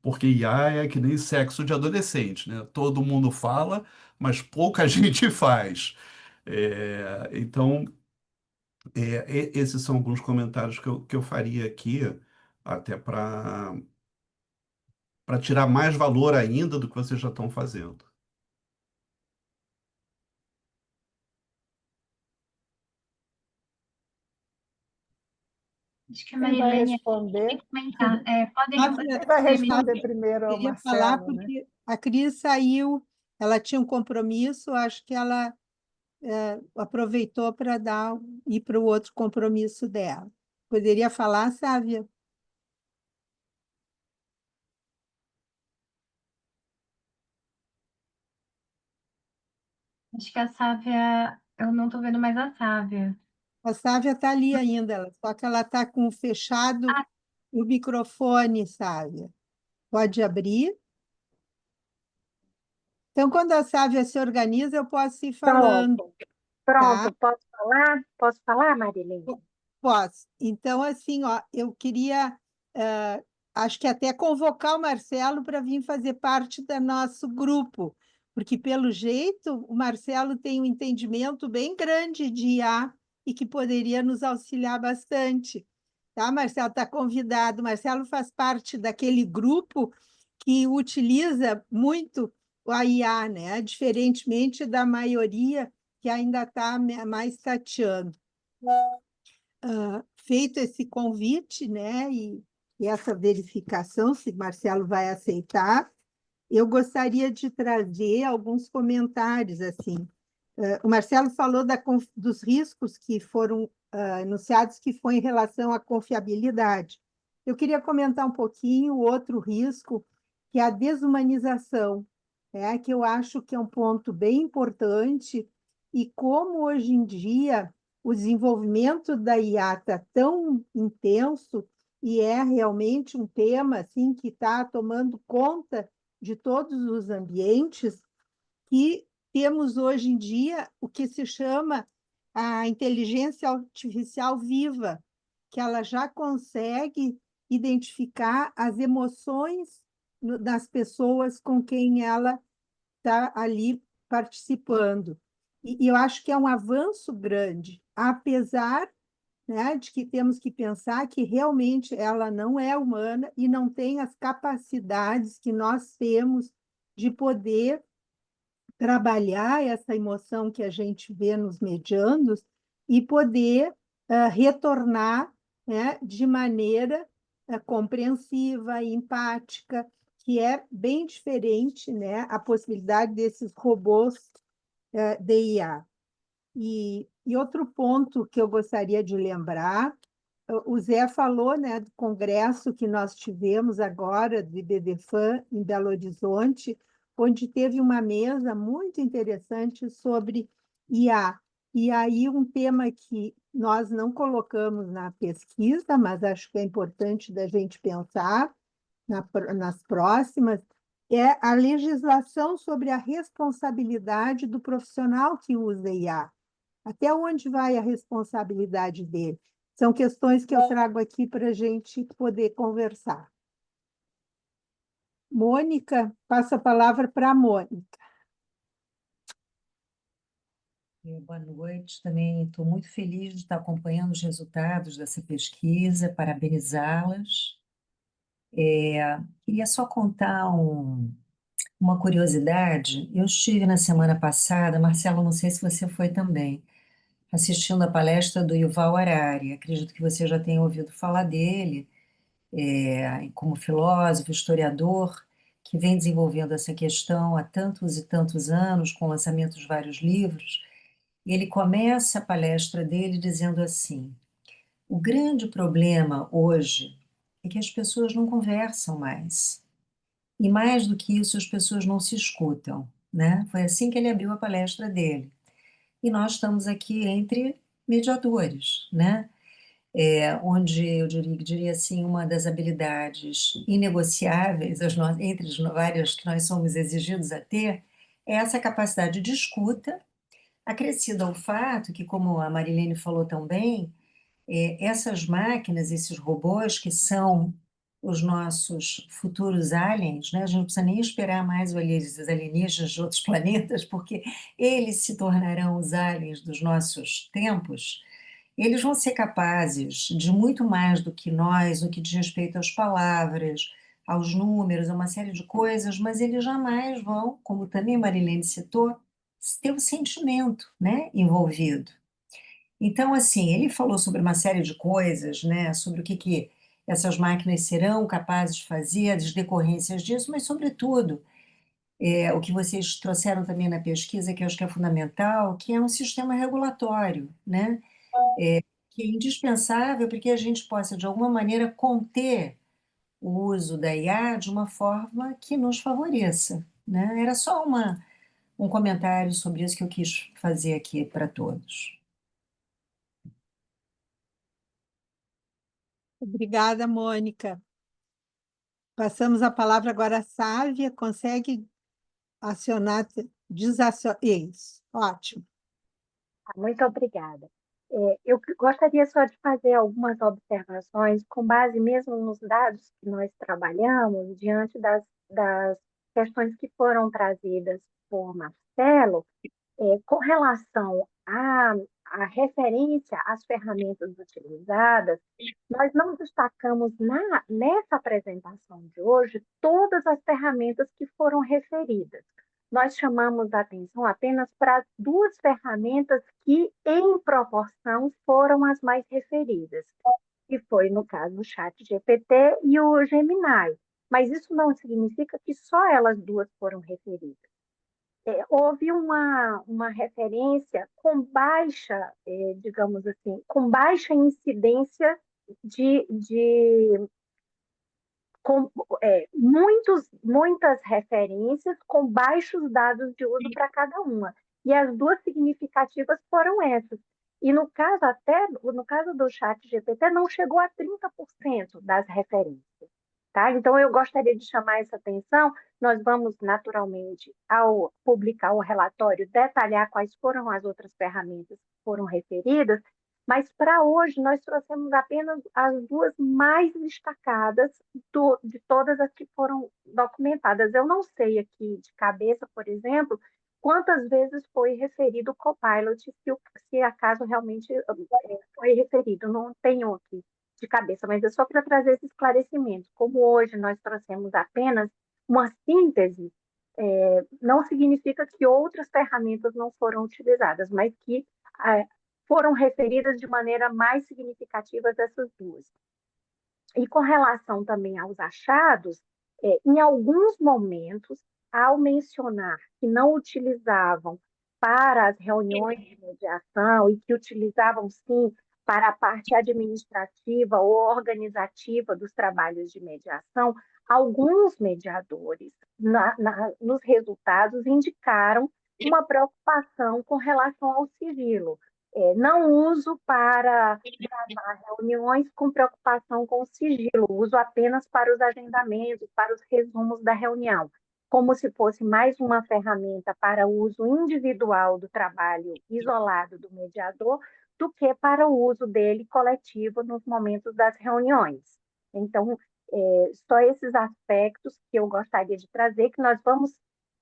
Porque IA é que nem sexo de adolescente, né? Todo mundo fala, mas pouca gente faz. Então, esses são alguns comentários que eu faria aqui, até para tirar mais valor ainda do que vocês já estão fazendo. Acho que a Quem vai Marilene responder? tem que comentar. Podem Quem vai responder primeiro é o Queria falar Marcelo, né? porque a Cris saiu, ela tinha um compromisso, acho que ela aproveitou para ir para o outro compromisso dela. Poderia falar, Sávia? Acho que a Sávia, eu não estou vendo mais a Sávia. A Sávia está ali ainda, só que ela está com fechado Ah, o microfone, Sávia. Pode abrir. Então, quando a Sávia se organiza, eu posso ir falando, Pronto, tá? posso falar? Posso falar, Marilene? Posso. Então, assim, ó, eu queria, acho que até convocar o Marcelo para vir fazer parte do nosso grupo, porque, pelo jeito, o Marcelo tem um entendimento bem grande de IA e que poderia nos auxiliar bastante. Tá, Marcelo? Está convidado. Marcelo faz parte daquele grupo que utiliza muito a IA, né? Diferentemente da maioria que ainda está mais tateando. Feito esse convite, né, e essa verificação, se Marcelo vai aceitar, eu gostaria de trazer alguns comentários, assim. O Marcelo falou dos riscos que foram anunciados, que foi em relação à confiabilidade. Eu queria comentar um pouquinho o outro risco, que é a desumanização, né, que eu acho que é um ponto bem importante, e como hoje em dia o desenvolvimento da IA está tão intenso e é realmente um tema assim, que está tomando conta de todos os ambientes, que temos hoje em dia o que se chama a inteligência artificial viva, que ela já consegue identificar as emoções das pessoas com quem ela está ali participando. E eu acho que é um avanço grande, apesar, né, de que temos que pensar que realmente ela não é humana e não tem as capacidades que nós temos de poder trabalhar essa emoção que a gente vê nos medianos e poder retornar, né, de maneira compreensiva e empática, que é bem diferente, né, a possibilidade desses robôs de IA. E outro ponto que eu gostaria de lembrar, o Zé falou, né, do congresso que nós tivemos agora de BDFAN em Belo Horizonte, onde teve uma mesa muito interessante sobre IA. E aí um tema que nós não colocamos na pesquisa, mas acho que é importante da gente pensar nas próximas, é a legislação sobre a responsabilidade do profissional que usa IA. Até onde vai a responsabilidade dele? São questões que eu trago aqui para a gente poder conversar. Mônica, passo a palavra para a Mônica. Boa noite, também estou muito feliz de estar acompanhando os resultados dessa pesquisa, parabenizá-las. Queria só contar uma curiosidade. Eu estive na semana passada, Marcelo, não sei se você foi também, assistindo a palestra do Yuval Harari. Acredito que você já tenha ouvido falar dele, como filósofo, historiador, que vem desenvolvendo essa questão há tantos e tantos anos, com o lançamento de vários livros. E ele começa a palestra dele dizendo assim: o grande problema hoje é que as pessoas não conversam mais. E mais do que isso, as pessoas não se escutam, né? Foi assim que ele abriu a palestra dele. E nós estamos aqui entre mediadores, né? Onde eu diria assim, uma das habilidades inegociáveis, entre as várias que nós somos exigidos a ter, é essa capacidade de escuta, acrescida ao fato que, como a Marilene falou também, essas máquinas, esses robôs que são os nossos futuros aliens, né? A gente não precisa nem esperar mais os alienígenas de outros planetas, porque eles se tornarão os aliens dos nossos tempos. Eles vão ser capazes de muito mais do que nós, no que diz respeito às palavras, aos números, a uma série de coisas, mas eles jamais vão, como também Marilene citou, ter um sentimento, né, envolvido. Então, assim, ele falou sobre uma série de coisas, né, sobre o que essas máquinas serão capazes de fazer, as decorrências disso, mas, sobretudo, o que vocês trouxeram também na pesquisa, que eu acho que é fundamental, que é um sistema regulatório, né, que é indispensável para que a gente possa, de alguma maneira, conter o uso da IA de uma forma que nos favoreça, né? Era só um comentário sobre isso que eu quis fazer aqui para todos. Obrigada, Mônica. Passamos a palavra agora à Sávia. Consegue acionar, desacionar? Isso, ótimo. Muito obrigada. Eu gostaria só de fazer algumas observações com base mesmo nos dados que nós trabalhamos, diante das questões que foram trazidas por Marcelo, com relação à referência às ferramentas utilizadas. Nós não destacamos nessa apresentação de hoje todas as ferramentas que foram referidas. Nós chamamos a atenção apenas para duas ferramentas que, em proporção, foram as mais referidas, que foi, no caso, o ChatGPT e o Gemini. Mas isso não significa que só elas duas foram referidas. Houve uma referência com baixa, digamos assim, com baixa incidência com muitas referências com baixos dados de uso para cada uma. E as duas significativas foram essas. E no caso do ChatGPT, não chegou a 30% das referências. Tá? Então, eu gostaria de chamar essa atenção. Nós vamos, naturalmente, ao publicar o relatório, detalhar quais foram as outras ferramentas que foram referidas, mas para hoje nós trouxemos apenas as duas mais destacadas de todas as que foram documentadas. Eu não sei aqui de cabeça, por exemplo, quantas vezes foi referido o Copilot, se acaso realmente foi referido, não tenho aqui de cabeça, mas é só para trazer esse esclarecimento. Como hoje nós trouxemos apenas uma síntese, não significa que outras ferramentas não foram utilizadas, mas que foram referidas de maneira mais significativa essas duas. E com relação também aos achados, em alguns momentos, ao mencionar que não utilizavam para as reuniões de mediação e que utilizavam, sim, para a parte administrativa ou organizativa dos trabalhos de mediação, alguns mediadores, nos resultados, indicaram uma preocupação com relação ao sigilo. Não uso para gravar reuniões com preocupação com o sigilo, uso apenas para os agendamentos, para os resumos da reunião, como se fosse mais uma ferramenta para o uso individual do trabalho isolado do mediador, do que para o uso dele coletivo nos momentos das reuniões. Então, só esses aspectos que eu gostaria de trazer, que nós vamos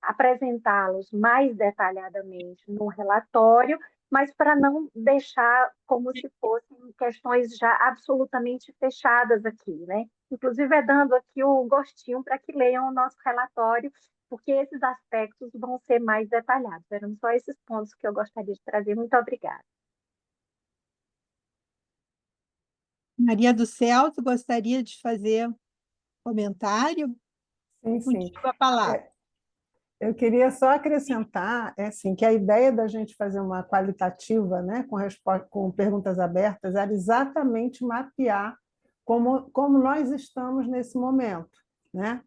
apresentá-los mais detalhadamente no relatório, mas para não deixar como se fossem questões já absolutamente fechadas aqui, né? Inclusive, dando aqui o gostinho para que leiam o nosso relatório, porque esses aspectos vão ser mais detalhados. Eram só esses pontos que eu gostaria de trazer. Muito obrigada. Maria do Céu, tu gostaria de fazer comentário? Sim, sim. Contigo a palavra. Eu queria só acrescentar assim, que a ideia da gente fazer uma qualitativa, né, com perguntas abertas, era exatamente mapear como nós estamos nesse momento, né?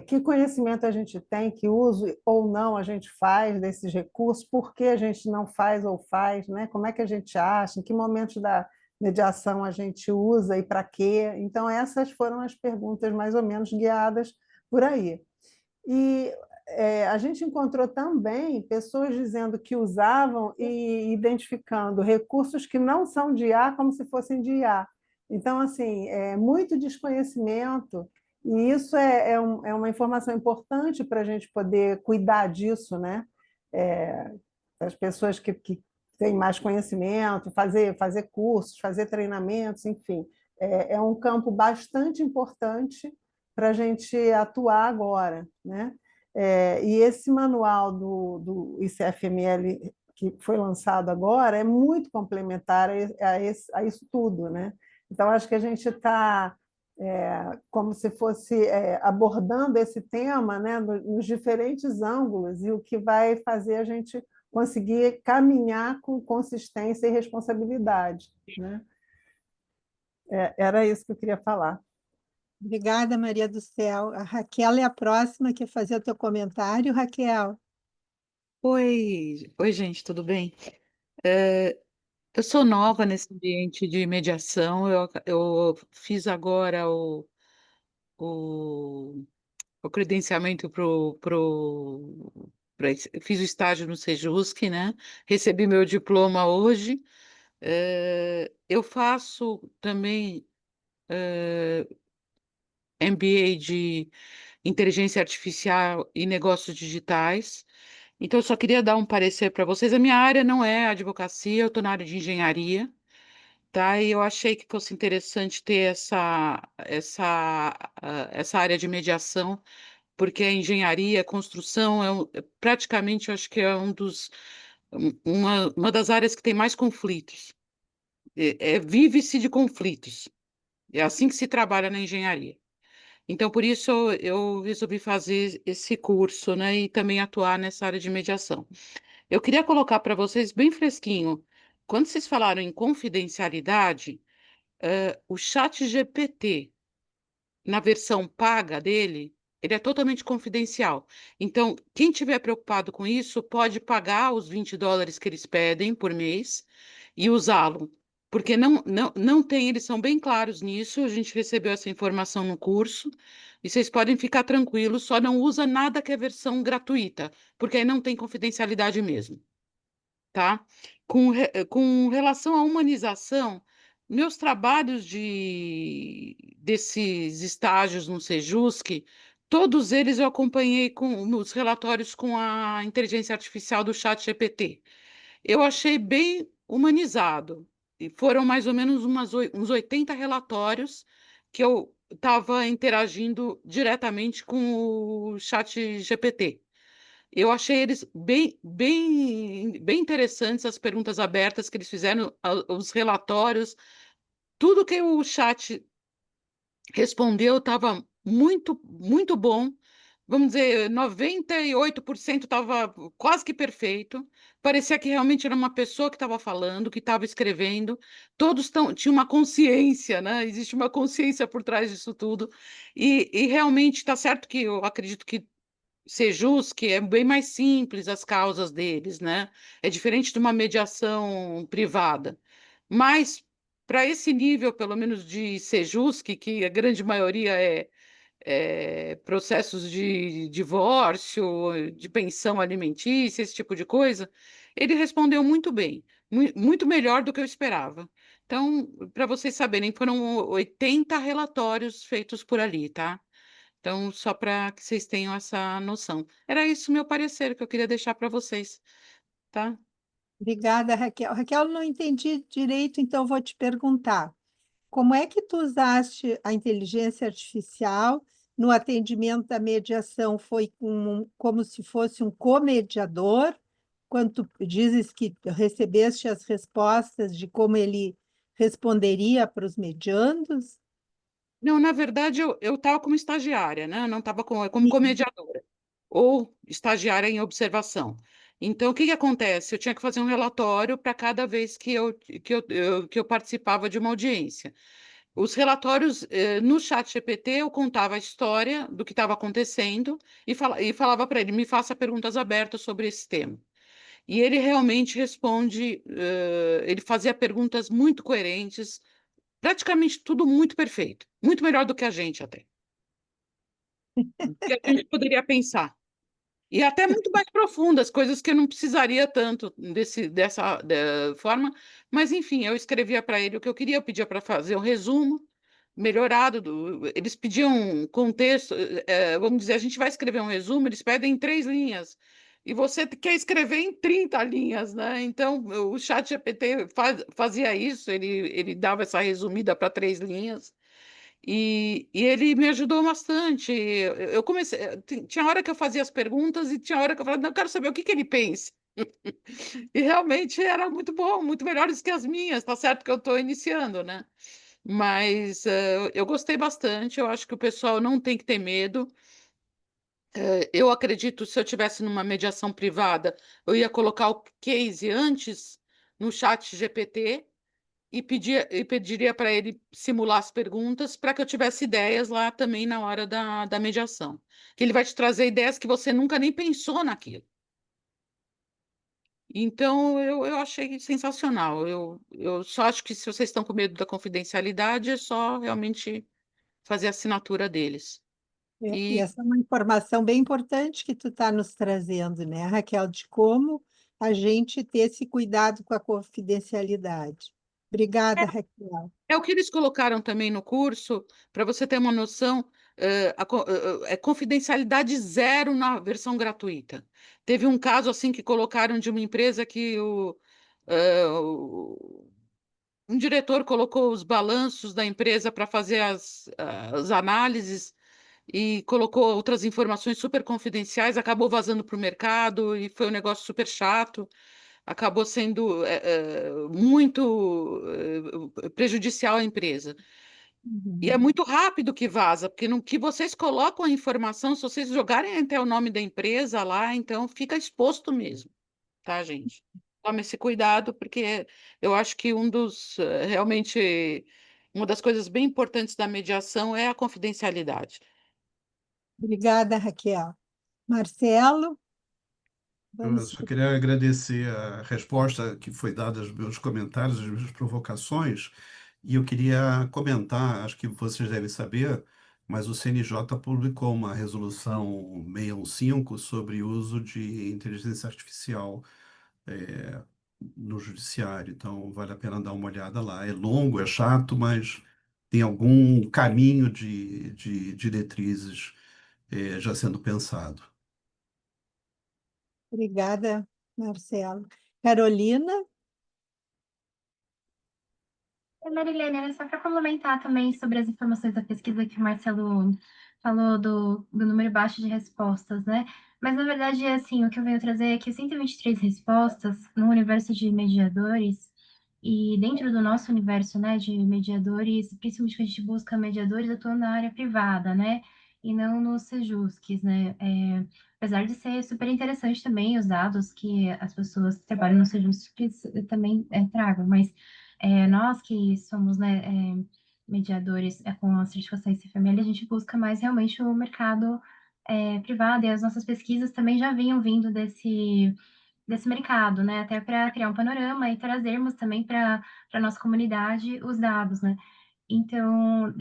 Que conhecimento a gente tem, que uso ou não a gente faz desses recursos, por que a gente não faz ou faz, né? Como é que a gente acha, em que momentos da mediação a gente usa e para quê. Então, essas foram as perguntas mais ou menos guiadas por aí. E a gente encontrou também pessoas dizendo que usavam e identificando recursos que não são de IA como se fossem de IA. Então, assim, é muito desconhecimento, e isso é uma informação importante para a gente poder cuidar disso, né? As pessoas que têm mais conhecimento, fazer cursos, fazer treinamentos, enfim. É um campo bastante importante para a gente atuar agora, né? E esse manual do ICFML que foi lançado agora é muito complementar a isso tudo, né? Então, acho que a gente está como se fosse abordando esse tema, né, nos diferentes ângulos, e o que vai fazer a gente conseguir caminhar com consistência e responsabilidade, né? Era isso que eu queria falar. Obrigada, Maria do Céu. A Raquel é a próxima que vai fazer o teu comentário. Raquel. Oi, gente, tudo bem? Eu sou nova nesse ambiente de mediação. Eu fiz agora o, o credenciamento fiz o estágio no Sejusc, né? Recebi meu diploma hoje. Eu faço também MBA de Inteligência Artificial e Negócios Digitais. Então, eu só queria dar um parecer para vocês. A minha área não é advocacia, eu estou na área de engenharia, tá? E eu achei que fosse interessante ter essa área de mediação, porque a engenharia, a construção, praticamente, eu acho que é uma das áreas que tem mais conflitos. Vive-se de conflitos. É assim que se trabalha na engenharia. Então, por isso, eu resolvi fazer esse curso, né, e também atuar nessa área de mediação. Eu queria colocar para vocês bem fresquinho, quando vocês falaram em confidencialidade, o chat GPT, na versão paga dele, ele é totalmente confidencial. Então, quem estiver preocupado com isso, pode pagar os $20 que eles pedem por mês e usá-lo. Porque não tem, eles são bem claros nisso, a gente recebeu essa informação no curso, e vocês podem ficar tranquilos, só não usa nada que é versão gratuita, porque aí não tem confidencialidade mesmo, tá? Com relação à humanização, meus trabalhos desses estágios no Sejusc, todos eles eu acompanhei com os relatórios com a inteligência artificial do ChatGPT. Eu achei bem humanizado. E foram mais ou menos uns 80 relatórios que eu estava interagindo diretamente com o ChatGPT. Eu achei eles bem interessantes, as perguntas abertas que eles fizeram, os relatórios, tudo que o chat respondeu estava muito bom. Vamos dizer, 98% estava quase que perfeito. Parecia que realmente era uma pessoa que estava falando, que estava escrevendo. Todos tinham uma consciência, né? Existe uma consciência por trás disso tudo. E realmente está certo que eu acredito que Sejus, que é bem mais simples as causas deles, né? É diferente de uma mediação privada. Mas, para esse nível, pelo menos de Sejus, que a grande maioria é processos de divórcio, de pensão alimentícia, esse tipo de coisa, ele respondeu muito bem, muito melhor do que eu esperava. Então, para vocês saberem, foram 80 relatórios feitos por ali, tá? Então, só para que vocês tenham essa noção. Era isso meu parecer que eu queria deixar para vocês, tá? Obrigada, Raquel. Raquel, não entendi direito, então vou te perguntar. Como é que tu usaste a inteligência artificial no atendimento da mediação? Foi como se fosse um comediador? Quando tu dizes que recebeste as respostas de como ele responderia para os mediandos? Não, na verdade, eu estava como estagiária, né? Eu não estava como comediadora ou estagiária em observação. Então, o que que acontece? Eu tinha que fazer um relatório para cada vez que eu participava de uma audiência. Os relatórios, no chat GPT, eu contava a história do que estava acontecendo e falava para ele, me faça perguntas abertas sobre esse tema. E ele realmente responde, ele fazia perguntas muito coerentes, praticamente tudo muito perfeito, muito melhor do que a gente até, que a gente poderia pensar. E até muito mais profundas, coisas que eu não precisaria tanto dessa forma, mas enfim, eu escrevia para ele o que eu queria, eu pedia para fazer um resumo melhorado, eles pediam um contexto, vamos dizer, a gente vai escrever um resumo, eles pedem em 3 linhas, e você quer escrever em 30 linhas, né? Então, o chat GPT fazia isso, ele dava essa resumida para 3 linhas, e ele me ajudou bastante. Eu comecei, tinha hora que eu fazia as perguntas e tinha hora que eu falava, não, eu quero saber o que que ele pensa. E realmente era muito bom, muito melhores que as minhas, tá certo que eu estou iniciando, né? Mas eu gostei bastante, eu acho que o pessoal não tem que ter medo. Eu acredito, se eu tivesse numa mediação privada, eu ia colocar o case antes no chat GPT e pediria para ele simular as perguntas para que eu tivesse ideias lá também na hora da mediação. Que ele vai te trazer ideias que você nunca nem pensou naquilo. Então, eu achei sensacional. Eu só acho que se vocês estão com medo da confidencialidade, é só realmente fazer a assinatura deles. E E essa é uma informação bem importante que tu está nos trazendo, né, Raquel, de como a gente ter esse cuidado com a confidencialidade. Obrigada, Raquel. é o que eles colocaram também no curso, para você ter uma noção, é confidencialidade zero na versão gratuita. Teve um caso assim que colocaram de uma empresa que um diretor colocou os balanços da empresa para fazer as análises e colocou outras informações super confidenciais, acabou vazando para o mercado e foi um negócio super chato, acabou sendo muito prejudicial à empresa. E é Uhum. muito rápido que vaza, porque no que vocês colocam a informação, se vocês jogarem até o nome da empresa lá, então fica exposto mesmo, tá, gente? Tome esse cuidado, porque eu acho que realmente, uma das coisas bem importantes da mediação é a confidencialidade. Obrigada, Raquel. Marcelo, Eu vamos. só queria agradecer a resposta que foi dada aos meus comentários, às minhas provocações, e eu queria comentar, acho que vocês devem saber, mas o CNJ publicou uma resolução 615 sobre o uso de inteligência artificial eh, no judiciário, então vale a pena dar uma olhada lá. É longo, é chato, mas tem algum caminho de diretrizes já sendo pensado. Obrigada, Marcelo. Carolina? Marilene, era só para complementar também sobre as informações da pesquisa que o Marcelo falou do número baixo de respostas, né? Mas, na verdade, assim, o que eu venho trazer é que 123 respostas no universo de mediadores e dentro do nosso universo, né, de mediadores, principalmente que a gente busca mediadores atuando na área privada, né? E não nos sejusques, né? Apesar de ser super interessante também os dados que as pessoas que trabalham nos sejusques também tragam, mas nós que somos, né, mediadores com a certificação ICFML, a gente busca mais realmente o mercado privado, e as nossas pesquisas também já vinham vindo desse mercado, né, até para criar um panorama e trazermos também para a nossa comunidade os dados, né. Então,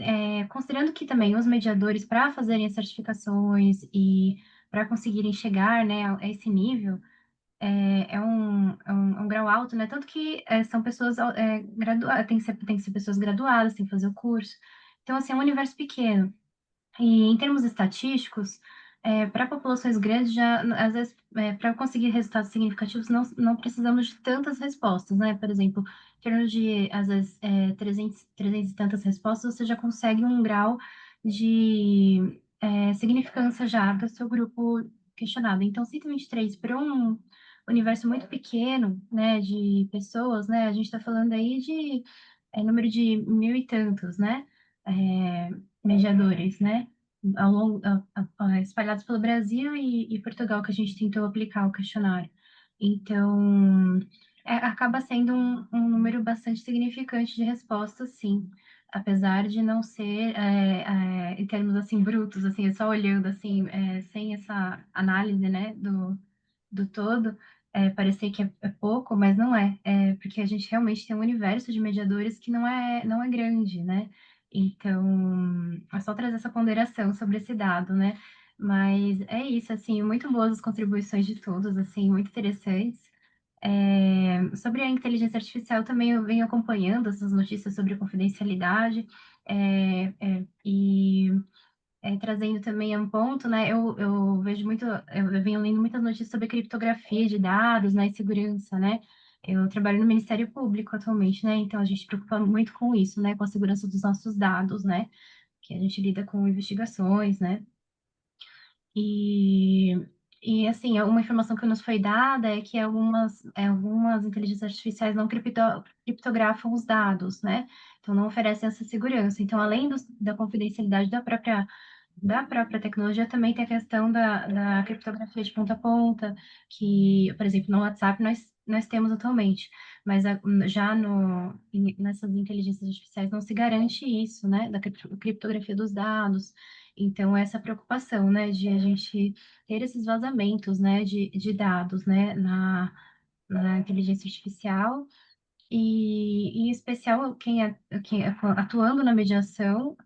considerando que também os mediadores, para fazerem as certificações e para conseguirem chegar, né, a esse nível, é um grau alto, né? Tanto que são pessoas graduadas, tem que ser pessoas graduadas, tem que fazer o curso. Então, assim, é um universo pequeno. E em termos estatísticos, para populações grandes, já, às vezes, para conseguir resultados significativos, não precisamos de tantas respostas, né? Por exemplo, em termos de, às vezes, 300 e tantas respostas, você já consegue um grau de significância já do seu grupo questionado. Então, 123 para um universo muito pequeno, né, de pessoas, né? A gente está falando aí de número de 1.000 e tantos, né? Mediadores, né? Espalhados pelo Brasil e Portugal, que a gente tentou aplicar o questionário. Então, acaba sendo um número bastante significante de respostas, sim, apesar de não ser em termos assim brutos, assim, só olhando assim, sem essa análise, né, do todo, parecer que é pouco, mas não é, porque a gente realmente tem um universo de mediadores que não é grande, né? Então, é só trazer essa ponderação sobre esse dado, né? Mas é isso, assim, muito boas as contribuições de todos, assim, muito interessantes. Sobre a inteligência artificial também eu venho acompanhando essas notícias sobre confidencialidade, e trazendo também um ponto, né? Eu vejo muito, eu venho lendo muitas notícias sobre criptografia de dados, né, e segurança, né? Eu trabalho no Ministério Público atualmente, né? Então a gente se preocupa muito com isso, né? Com a segurança dos nossos dados, né? Que a gente lida com investigações, né? E, assim, uma informação que nos foi dada é que algumas inteligências artificiais não criptografam os dados, né? Então, não oferecem essa segurança. Então, além da confidencialidade da própria tecnologia, também tem a questão da criptografia de ponta a ponta, que, por exemplo, no WhatsApp nós temos atualmente, mas já nessas inteligências artificiais não se garante isso, né, da criptografia dos dados. Então, essa preocupação, né, de a gente ter esses vazamentos, né, de dados, né, na inteligência artificial, e em especial quem atuando na mediação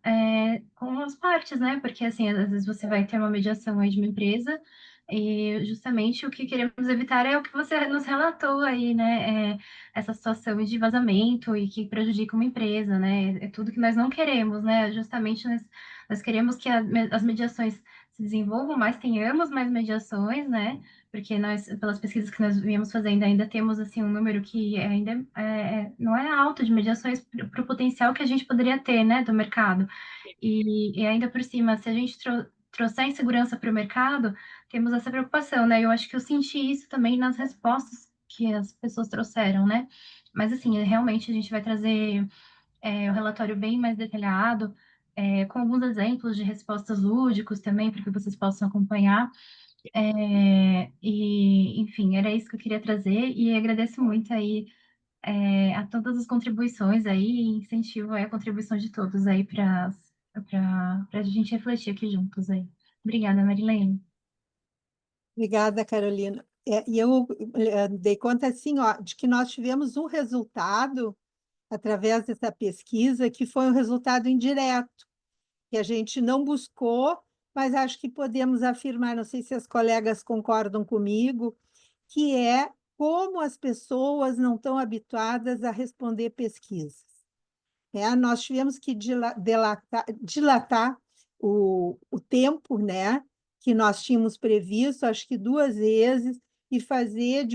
com as partes, né? Porque assim, às vezes você vai ter uma mediação aí de uma empresa e justamente o que queremos evitar é o que você nos relatou aí, né? Essa situação de vazamento e que prejudica uma empresa, né? É tudo que nós não queremos, né? Justamente nós queremos que as mediações se desenvolvam mais, tenhamos mais mediações, né? Porque nós, pelas pesquisas que nós viemos fazendo, ainda temos assim um número que ainda não é alto de mediações para o potencial que a gente poderia ter, né, do mercado. E ainda por cima, se a gente trouxer insegurança para o mercado, temos essa preocupação, né? Eu acho que eu senti isso também nas respostas que as pessoas trouxeram, né? Mas assim, realmente a gente vai trazer o relatório bem mais detalhado, com alguns exemplos de respostas lúdicos também, para que vocês possam acompanhar. Enfim, era isso que eu queria trazer e agradeço muito aí a todas as contribuições aí e incentivo aí a contribuição de todos aí para a gente refletir aqui juntos aí. Obrigada, Marilene. Obrigada, Carolina. E eu dei conta, assim, ó, de que nós tivemos um resultado, através dessa pesquisa, que foi um resultado indireto, que a gente não buscou, mas acho que podemos afirmar, não sei se as colegas concordam comigo, que é como as pessoas não estão habituadas a responder pesquisas. Nós tivemos que dilatar o tempo, né, que nós tínhamos previsto, acho que 2 vezes, e fazer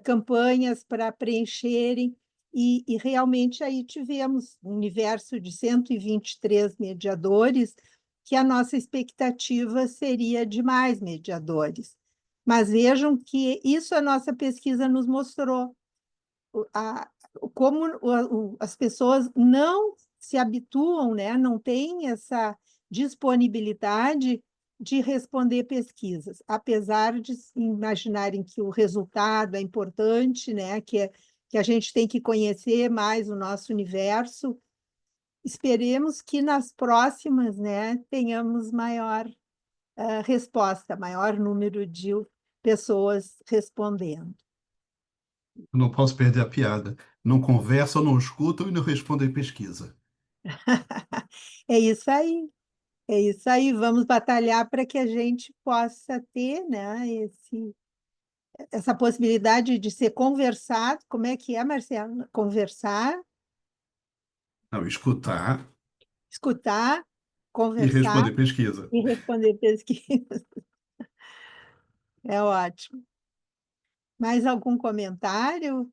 campanhas para preencherem, e realmente aí tivemos um universo de 123 mediadores, que a nossa expectativa seria de mais mediadores. Mas vejam que isso a nossa pesquisa nos mostrou, como as pessoas não se habituam, né? Não têm essa disponibilidade de responder pesquisas, apesar de imaginarem que o resultado é importante, né? Que a gente tem que conhecer mais o nosso universo. Esperemos que nas próximas, né, tenhamos maior resposta, maior número de pessoas respondendo. Eu não posso perder a piada. Não conversam, não escutam e não respondem pesquisa. É isso aí. É isso aí, vamos batalhar para que a gente possa ter, né, essa possibilidade de ser conversado. Como é que é, Marcelo? Conversar, Não, escutar escutar, e conversar responder pesquisa. e responder pesquisa. É ótimo. Mais algum comentário?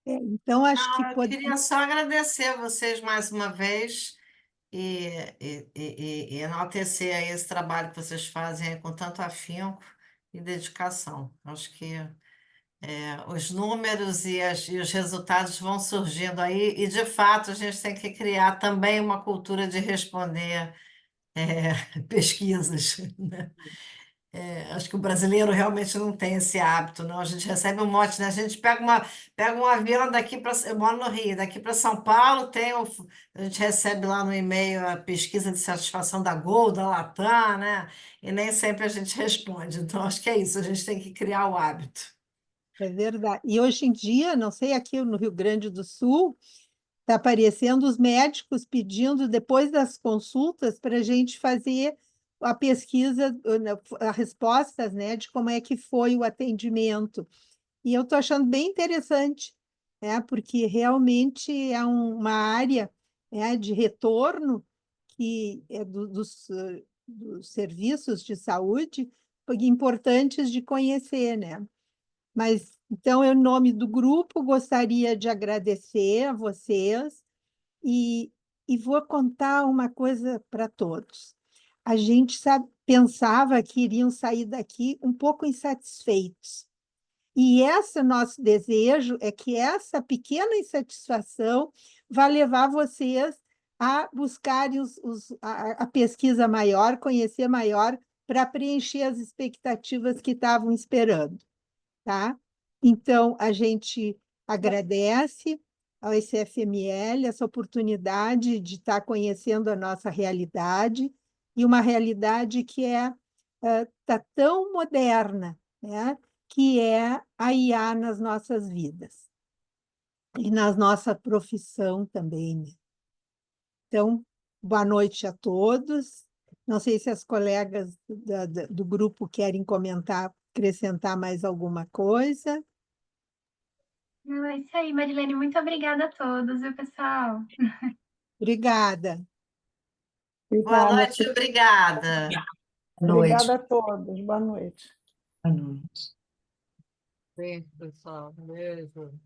Então, acho que Não, eu queria só agradecer a vocês mais uma vez e enaltecer aí esse trabalho que vocês fazem aí com tanto afinco e dedicação. Acho que os números e os resultados vão surgindo aí, e de fato a gente tem que criar também uma cultura de responder pesquisas, né? Acho que o brasileiro realmente não tem esse hábito, não. A gente recebe um monte, né? A gente pega um avião daqui para. Eu moro no Rio, daqui para São Paulo, a gente recebe lá no e-mail a pesquisa de satisfação da Gol, da Latam, né? E nem sempre a gente responde. Então, acho que é isso, a gente tem que criar o hábito. É verdade. E hoje em dia, não sei, aqui no Rio Grande do Sul, está aparecendo os médicos pedindo, depois das consultas, para a gente fazer a pesquisa, as respostas, né, de como é que foi o atendimento. E eu estou achando bem interessante, né, porque realmente é uma área, né, de retorno que é dos serviços de saúde importantes de conhecer, né? Mas, então, em nome do grupo, gostaria de agradecer a vocês e vou contar uma coisa para todos. A gente pensava que iriam sair daqui um pouco insatisfeitos. E esse nosso desejo é que essa pequena insatisfação vai levar vocês a buscarem a pesquisa maior, conhecer maior, para preencher as expectativas que estavam esperando. Tá? Então, a gente agradece ao ICFML essa oportunidade de estar conhecendo a nossa realidade, e uma realidade que tá tão moderna, né? Que é a IA nas nossas vidas e na nossa profissão também, né? Então, boa noite a todos. Não sei se as colegas do grupo querem comentar, acrescentar mais alguma coisa. Não, é isso aí, Marilene. Muito obrigada a todos, viu, pessoal? Obrigada. Boa noite, obrigada. Boa noite. Obrigada a todos. Boa noite. Boa noite. Bem, pessoal, beijo.